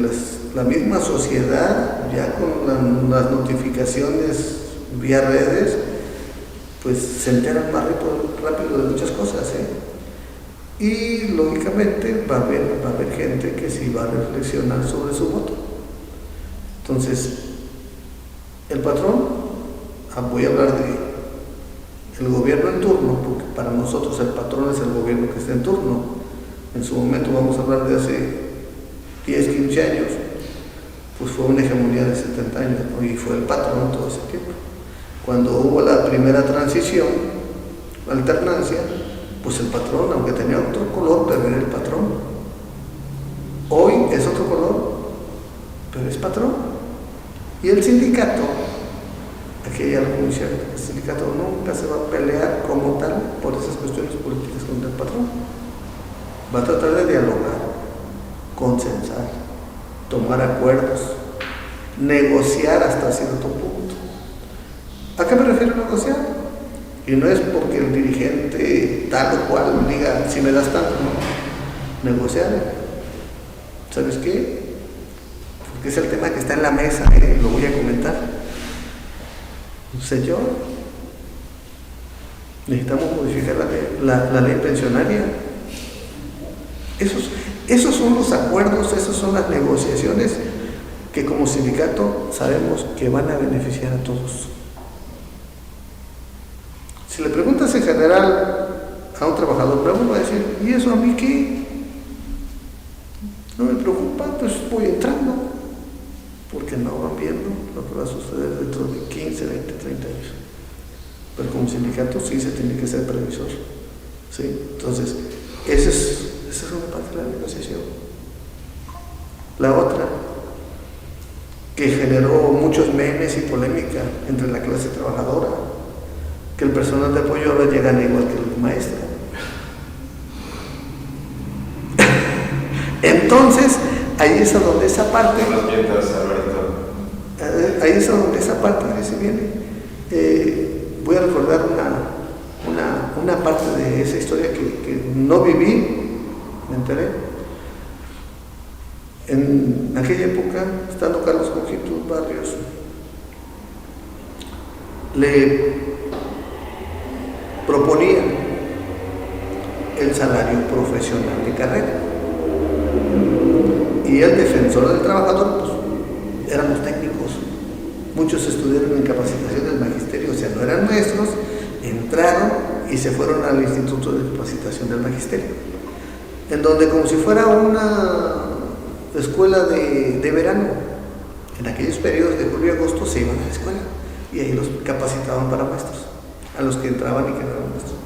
la misma sociedad, ya con las notificaciones vía redes, pues se enteran más rápido de muchas cosas, ¿eh? Y lógicamente va a haber gente que sí va a reflexionar sobre su voto. Entonces, el patrón, voy a hablar del gobierno en turno, porque para nosotros el patrón es el gobierno que está en turno. En su momento vamos a hablar de hace 10, 15 años, pues fue una hegemonía de 70 años, ¿no? Y fue el patrón todo ese tiempo. Cuando hubo la primera transición, alternancia, pues el patrón, aunque tenía otro color, pero era el patrón. Hoy es otro color, pero es patrón. Y el sindicato, aquí hay algo muy cierto, el sindicato nunca se va a pelear como tal por esas cuestiones políticas contra el patrón. Va a tratar de dialogar, consensar, tomar acuerdos, negociar hasta cierto punto. ¿A qué me refiero a negociar? Y no es porque el dirigente tal o cual diga, si me das tanto, no. Negociar. ¿Sabes qué? Porque es el tema que está en la mesa, lo voy a comentar. Señor, necesitamos modificar la ley pensionaria. Esos son los acuerdos, esas son las negociaciones que como sindicato sabemos que van a beneficiar a todos. Si le preguntas en general trabajador bravo va a decir, ¿y eso a mí qué? No me preocupa, pues voy entrando, porque no van viendo lo que va a suceder dentro de 15, 20, 30 años. Pero como sindicato sí se tiene que ser previsor, ¿sí? Entonces, esa es una parte de la negociación. La otra, que generó muchos memes y polémica entre la clase trabajadora, que el personal de apoyo ahora llegan igual que el maestro. Entonces, ahí es a donde esa parte, ahí es a donde esa parte que se viene. Voy a recordar una parte de esa historia que no viví, me enteré. En aquella época, estando Carlos Conjitos Barrios, le proponían el salario profesional de carrera. Y el defensor del trabajador, pues, éramos técnicos. Muchos estudiaron en capacitación del magisterio, o sea, no eran maestros, entraron y se fueron al Instituto de Capacitación del Magisterio, en donde como si fuera una escuela de verano, en aquellos periodos de julio y agosto se iban a la escuela y ahí los capacitaban para maestros, a los que entraban y quedaban maestros.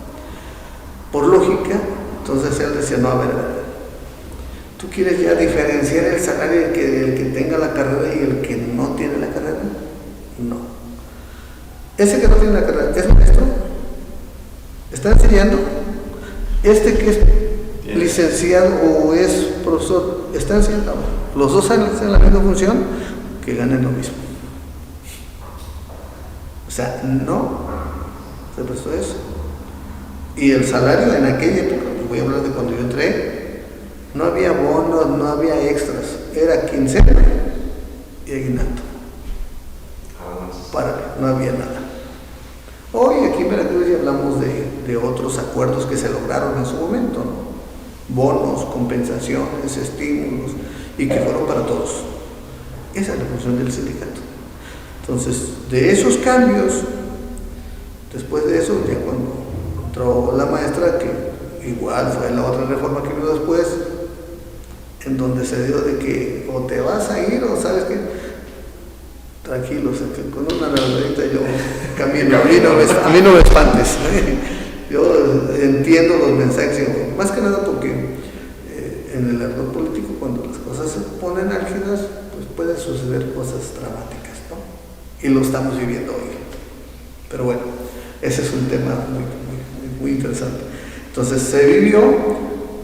Por lógica, entonces él decía, no, a ver, ¿tú quieres ya diferenciar el salario del que tenga la carrera y el que no tiene la carrera? No. Ese que no tiene la carrera, ¿es maestro? ¿Está enseñando? Este que es licenciado o es profesor, ¿está enseñando? Los dos hacen la misma función, que ganen lo mismo. O sea, no se prestó eso. Y el salario en aquella época, voy a hablar de cuando yo entré, no había bonos, no había extras, era quincena y aguinaldo. No había nada. Hoy aquí en Veracruz ya hablamos de otros acuerdos que se lograron en su momento, ¿no? Bonos, compensaciones, estímulos, y que fueron para todos. Esa es la función del sindicato. Entonces, de esos cambios, después de eso, ya cuando entró la maestra, que igual fue la otra reforma que vino después, en donde se dio de que o te vas a ir o sabes que tranquilos, con una nalgadita yo camino, a mí no me espantes. Yo entiendo los mensajes, más que nada porque en el ardor político, cuando las cosas se ponen álgidas, pues pueden suceder cosas dramáticas, ¿no? Y lo estamos viviendo hoy. Pero bueno, ese es un tema muy interesante. Entonces se vivió,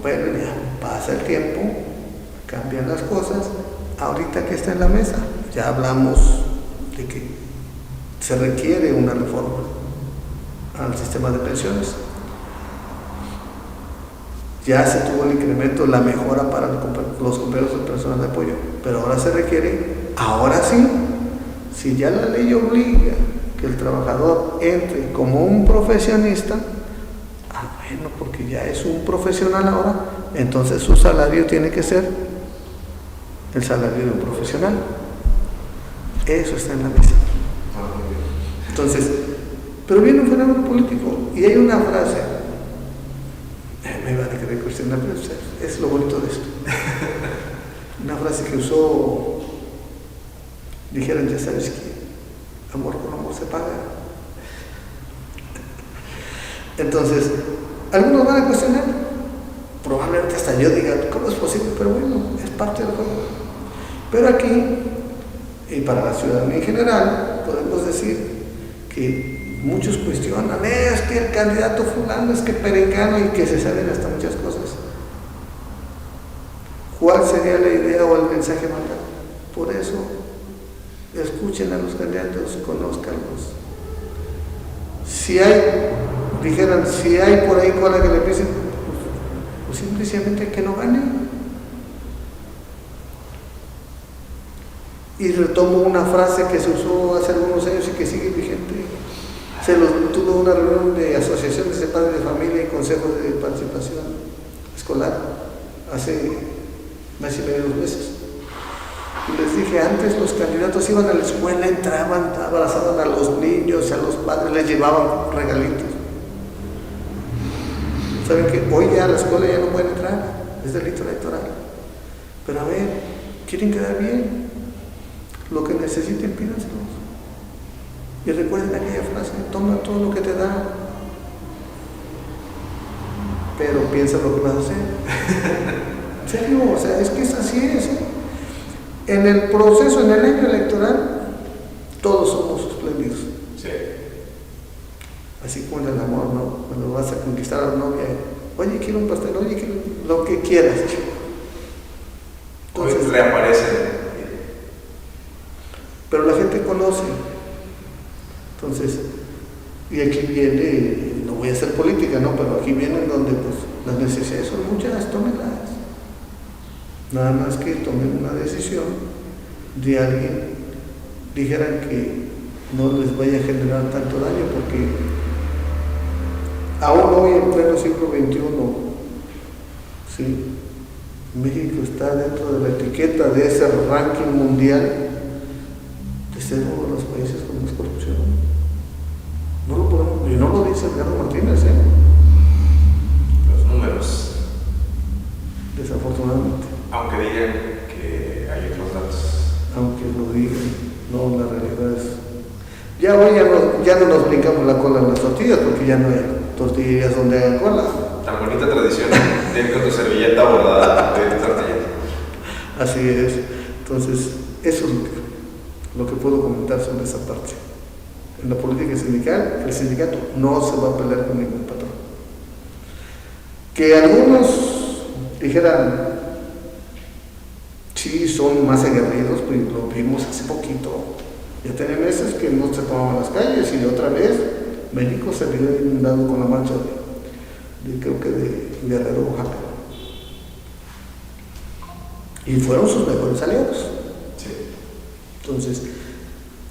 bueno, ya pasa el tiempo, cambian las cosas. Ahorita que está en la mesa, ya hablamos de que se requiere una reforma al sistema de pensiones. Ya se tuvo el incremento, la mejora para los compañeros del personal de apoyo, pero ahora se requiere, ahora sí, si ya la ley obliga que el trabajador entre como un profesionista, bueno, porque ya es un profesional ahora, entonces su salario tiene que ser el salario de un profesional. Eso está en la mesa. Entonces, pero viene un fenómeno político y hay una frase, me van a querer cuestionar, pero es lo bonito de esto. Una frase que usó, dijeron, ya sabes que amor con amor se paga. Entonces, algunos van a cuestionar, probablemente hasta yo diga, ¿cómo es posible? Pero bueno, es parte del juego. Pero aquí, y para la ciudadanía en general, podemos decir que muchos cuestionan, es que el candidato fulano, es que perengano, y que se saben hasta muchas cosas. ¿Cuál sería la idea o el mensaje mandado? Por eso, escuchen a los candidatos, conózcanlos. Si hay, dijeran, si hay por ahí cola que le pisen, pues simplemente que no gane. Y retomo una frase que se usó hace algunos años y que sigue vigente. Tuvo una reunión de asociaciones de padres de familia y consejos de participación escolar hace mes y medio, 2 meses. Y les dije, antes los candidatos iban a la escuela, entraban, abrazaban a los niños, a los padres, les llevaban regalitos. ¿Saben qué? Hoy ya a la escuela ya no pueden entrar, es delito electoral. Pero a ver, quieren quedar bien, lo que necesiten pídanselos. Y recuerden aquella frase, toma todo lo que te da, pero piensa lo que vas a hacer. En serio, o sea, es que es así es, ¿eh? En el proceso, en el año electoral, todos somos espléndidos. Sí. Así como en el amor, ¿no? Cuando vas a conquistar a la novia, oye, quiero un pastel, oye, quiero lo que quieras. Entonces, hoy reaparecen. Pero la gente conoce. Entonces, y aquí viene, no voy a hacer política, ¿no? Pero aquí viene donde pues las necesidades son muchas, tómenlas. Nada más que tomen una decisión de alguien, dijeran que no les vaya a generar tanto daño, porque aún hoy en pleno siglo XXI, ¿sí? México está dentro de la etiqueta de ese ranking mundial de ser uno de los países con más corrupción. No lo podemos, y no lo dice Edgardo Martínez, ¿eh? Los números. Desafortunadamente. Aunque digan que hay otros datos. Aunque lo digan, no, la realidad es. Ya hoy ya no nos brincamos la cola en las tortillas, porque ya no hay tortillas donde hagan cola. Tan bonita tradición de ir con tu servilleta bordada de tortillas. Así es. Entonces, eso es lo que puedo comentar sobre esa parte. En la política sindical, el sindicato no se va a pelear con ningún patrón. Que algunos dijeran, sí, son más aguerridos, pues lo vimos hace poquito. Ya tenía meses que no se tomaban las calles y otra vez México se vio inundado con la marcha creo que de Guerrero, Oaxaca. Y fueron sus mejores aliados. Sí. Entonces,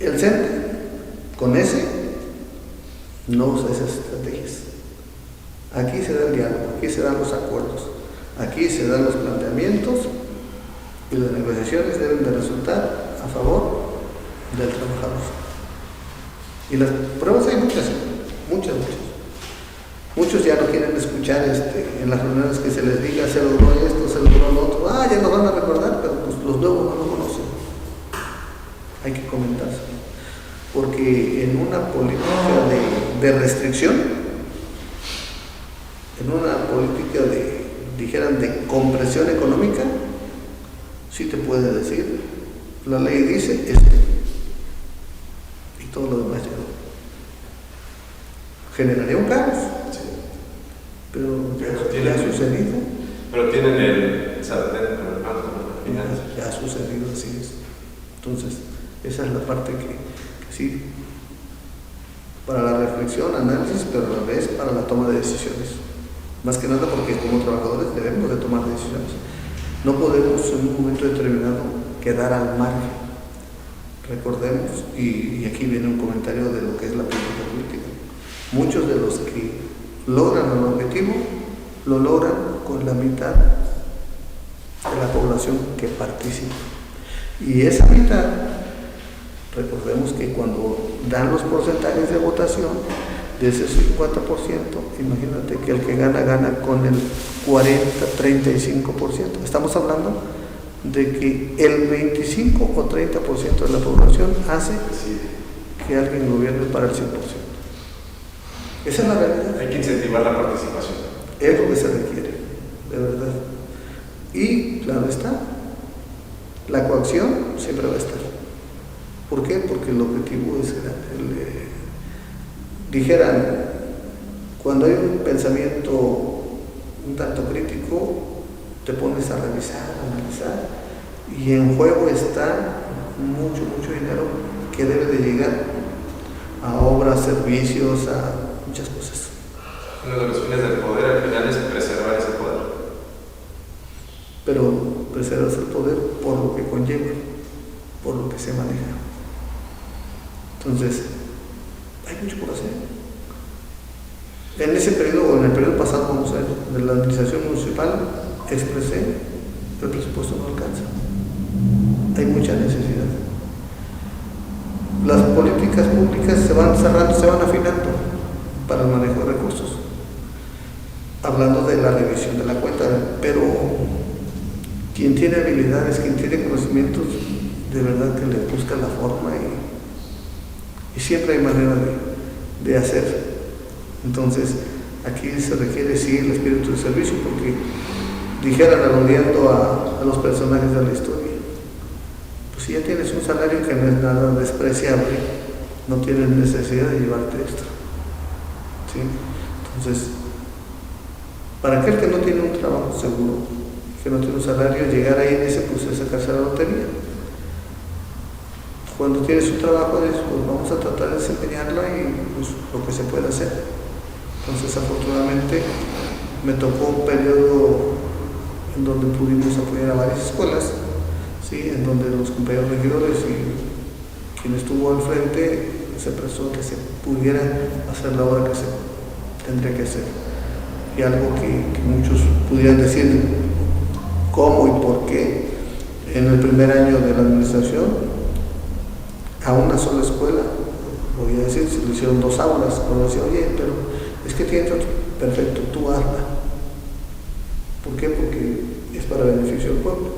el CENTE, con ese, no usa esas estrategias. Aquí se da el diálogo, aquí se dan los acuerdos, aquí se dan los planteamientos y las negociaciones deben de resultar a favor del trabajador. Y las pruebas hay muchas. Muchos ya no quieren escuchar en las reuniones que se les diga se logró esto, se logró lo otro. Ya nos van a recordar, pero pues los nuevos no lo conocen. Hay que comentarse. Porque en una política de restricción, en una política de compresión económica, sí te puede decir, la ley dice esto, y todo lo demás llegó. Generaría un caos, Sí. pero ya ha sucedido. Pero tienen el sartén con el pan final. Ya ha sucedido, así es. Entonces, esa es la parte que sí, para la reflexión, análisis, pero a la vez para la toma de decisiones. Más que nada porque como trabajadores debemos de tomar decisiones. No podemos en un momento determinado quedar al margen. Recordemos, y aquí viene un comentario de lo que es la política. Muchos de los que logran el objetivo, lo logran con la mitad de la población que participa. Y esa mitad, recordemos que cuando dan los porcentajes de votación, de ese 50%, imagínate que el que gana con el 40-35%. Estamos hablando de que el 25 o 30% de la población hace que alguien gobierne para el 100%. Esa es la realidad. Hay que incentivar la participación. Es lo que se requiere, de verdad. Y claro está, la coacción siempre va a estar. ¿Por qué? Porque el objetivo es grande. Dijeran, cuando hay un pensamiento un tanto crítico, te pones a revisar, a analizar, y en juego está mucho dinero que debe de llegar a obras, servicios, a muchas cosas. Uno de los fines del poder al final es preservar ese poder. Pero preservas el poder por lo que conlleva, por lo que se maneja. Entonces, hay mucho por hacer. En ese periodo, o en el periodo pasado, vamos a ver, de la administración municipal, expresé, el presupuesto no alcanza. Hay mucha necesidad. Las políticas públicas se van cerrando, se van afinando para el manejo de recursos. Hablando la revisión de la cuenta, pero quien tiene habilidades, quien tiene conocimientos, de verdad que le busca la forma y siempre hay manera de hacer. Entonces, aquí se requiere sí el espíritu de servicio, porque dijeran aludando a los personajes de la historia, pues si ya tienes un salario que no es nada despreciable, no tienes necesidad de llevarte extra. ¿Sí? Entonces, para aquel que no tiene un trabajo seguro, que no tiene un salario, llegar ahí en ese proceso de sacarse la lotería. Cuando tienes un trabajo de eso, pues vamos a tratar de desempeñarla y pues lo que se puede hacer. Entonces, afortunadamente, me tocó un periodo en donde pudimos apoyar a varias escuelas, ¿sí? En donde los compañeros regidores y quien estuvo al frente se prestó que se pudiera hacer la obra que se tendría que hacer. Y algo que muchos pudieran decir cómo y por qué. En el primer año de la administración, a una sola escuela, voy a decir, se le hicieron 2 aulas, cuando decía, oye, pero es que tiene tanto, perfecto, tú hazla. ¿Por qué? Porque es para beneficio del pueblo.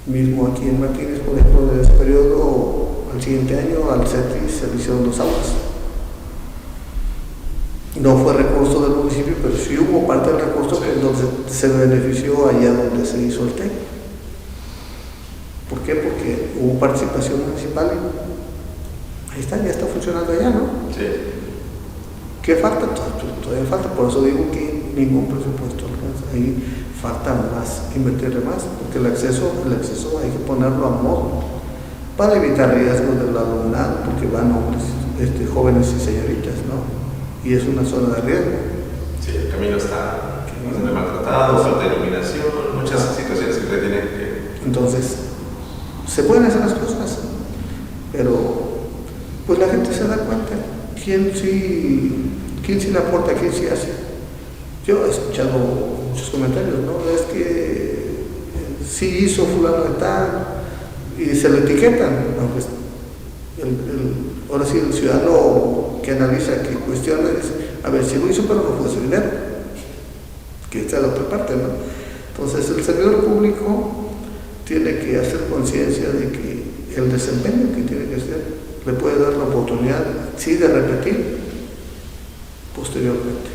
Mismo aquí en Martínez, por ejemplo, de ese periodo, al siguiente año, al CETI se le hicieron 2 aulas. No fue recurso del municipio, pero sí hubo parte del recurso que donde se benefició allá donde se hizo el TEC. ¿Por qué? Porque hubo participación municipal. Ahí está, ya está funcionando allá, ¿no? Sí. ¿Qué falta? Todavía falta, por eso digo que ningún presupuesto alcanza. Ahí falta más, invertirle más, porque el acceso hay que ponerlo a modo para evitar riesgos del alumnado, porque van hombres, jóvenes y señoritas, ¿no? Y es una zona de riesgo. Sí, el camino está bastante maltratado, falta de iluminación, muchas situaciones que se tienen que... Entonces, se pueden hacer las cosas, pero pues la gente se da cuenta quién sí le aporta, quién sí hace. Yo he escuchado muchos comentarios, ¿no? Es que sí hizo fulano de tal y se le etiquetan, aunque ahora sí el ciudadano que analiza, que cuestiona, dice, a ver, si lo hizo pero no fue su dinero, que está la otra parte, ¿no? Entonces el servidor público tiene que hacer conciencia de que el desempeño que tiene que hacer le puede dar la oportunidad, sí, de repetir posteriormente,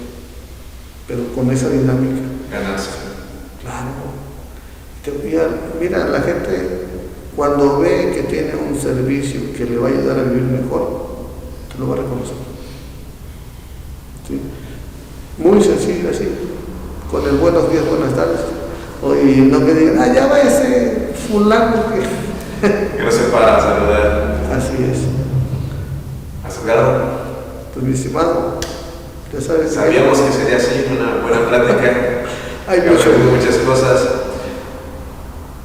pero con esa dinámica. Ganarse. Claro. Mira, la gente cuando ve que tiene un servicio que le va a ayudar a vivir mejor, te lo va a reconocer. ¿Sí? Muy sencillo así, con el buenos días, buenas tardes. Y no que digan, ya va ese fulano que no se para saludar. Así es. ¿Has jugado? Pues mi estimado, ya sabes. Sabíamos que sería así, una buena plática. Hay muchas cosas.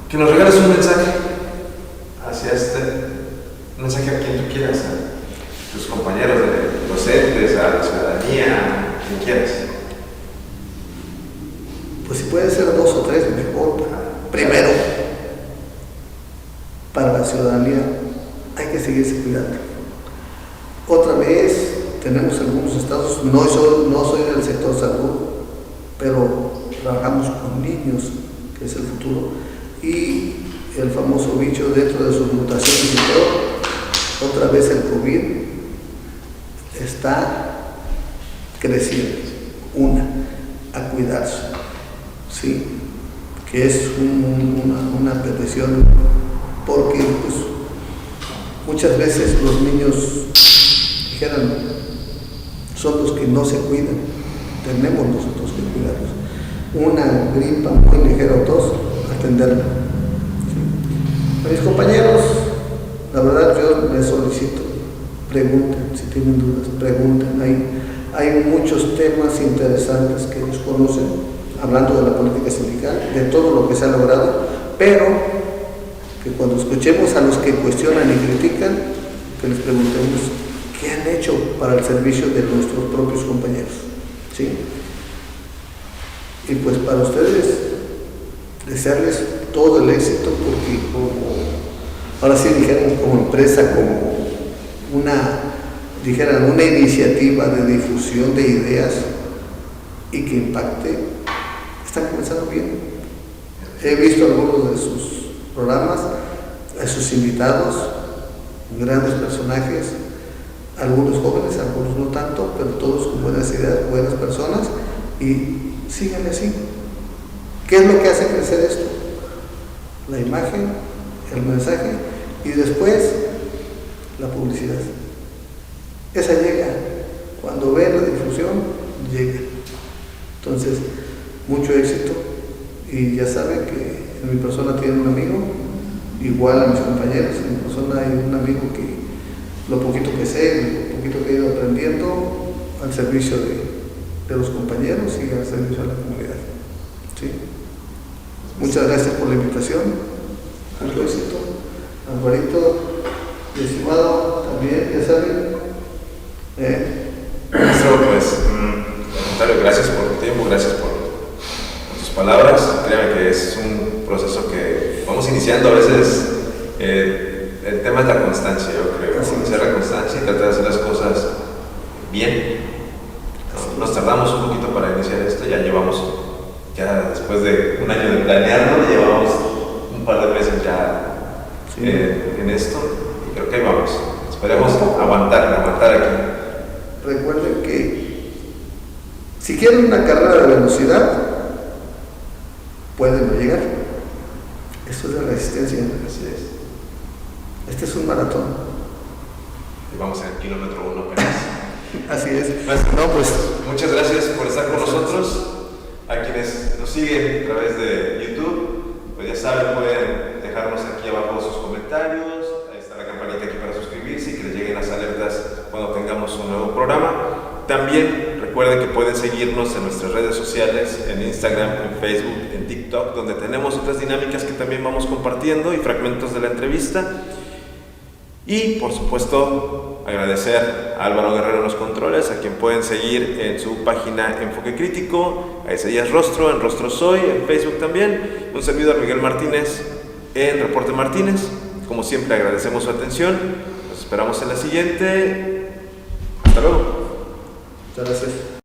Que nos regales un mensaje hacia un mensaje a quien tú quieras, a tus compañeros docentes, a la ciudadanía, a quien quieras. Pues si puede ser 2 o 3, mejor. Primero, para la ciudadanía hay que seguirse cuidando. Otra vez, tenemos algunos estados, no soy del sector salud, pero trabajamos con niños, que es el futuro, y el famoso bicho dentro de sus mutaciones y todo, otra vez el COVID está creciendo. A cuidarse, ¿sí? Que es una petición, porque pues, muchas veces los niños, dijeran, son los que no se cuidan, tenemos nosotros que cuidarlos. Una gripa muy ligera o tos, atenderla. ¿Sí? A mis compañeros, la verdad yo les solicito, pregunten, si tienen dudas, pregunten. Hay muchos temas interesantes que ellos conocen, hablando de la política sindical, de todo lo que se ha logrado, pero que cuando escuchemos a los que cuestionan y critican, que les preguntemos qué han hecho para el servicio de nuestros propios compañeros. ¿Sí? Y pues para ustedes, desearles todo el éxito, porque ahora sí dijeron, como empresa, como una iniciativa de difusión de ideas, y que impacte, están comenzando bien. He visto algunos de sus programas, a sus invitados, grandes personajes, algunos jóvenes, algunos no tanto, pero todos con buenas ideas, buenas personas, y síganle así. ¿Qué es lo que hace crecer esto? La imagen, el mensaje y después la publicidad. Esa llega, cuando ven la difusión, llega. Entonces, mucho éxito, y ya saben que en mi persona tienen un amigo, igual a mis compañeros, en mi persona hay un amigo que lo poquito que sé, lo poquito que he ido aprendiendo, al servicio de los compañeros y al servicio de la comunidad. ¿Sí? Muchas gracias por la invitación, mucho éxito. Alvarito, mi estimado, también, ya saben. Maestro, pues, gracias por tu tiempo, gracias por tus palabras. Créame que es un proceso que vamos iniciando a veces. El tema es la constancia, yo creo. Iniciar la constancia y tratar de hacer las cosas bien. Nos tardamos un poquito para iniciar esto, ya después de un año de planearlo, llevamos un par de meses ya en esto, y creo que ahí vamos. Esperemos aguantar aquí. Recuerden que si quieren una carrera de velocidad, pueden no llegar. Esto es de resistencia. Así es. Este es un maratón. Y vamos en el kilómetro 1 apenas. Así es. No, pues muchas gracias por estar con nosotros. A quienes nos siguen a través de YouTube, pues ya saben, pueden dejarnos aquí abajo sus comentarios. Ahí está la campanita aquí para suscribirse y que les lleguen las alertas cuando tengamos un nuevo programa. También recuerden que pueden seguirnos en nuestras redes sociales, en Instagram, en Facebook, en TikTok, donde tenemos otras dinámicas que también vamos compartiendo y fragmentos de la entrevista. Y por supuesto, agradecer a Álvaro Guerrero en los controles, a quien pueden seguir en su página Enfoque Crítico, a Isaías Rostro, en Rostro Soy, en Facebook también, un servidor Miguel Martínez en Reporte Martínez. Como siempre, agradecemos su atención. Nos esperamos en la siguiente. Hasta luego. Muchas gracias.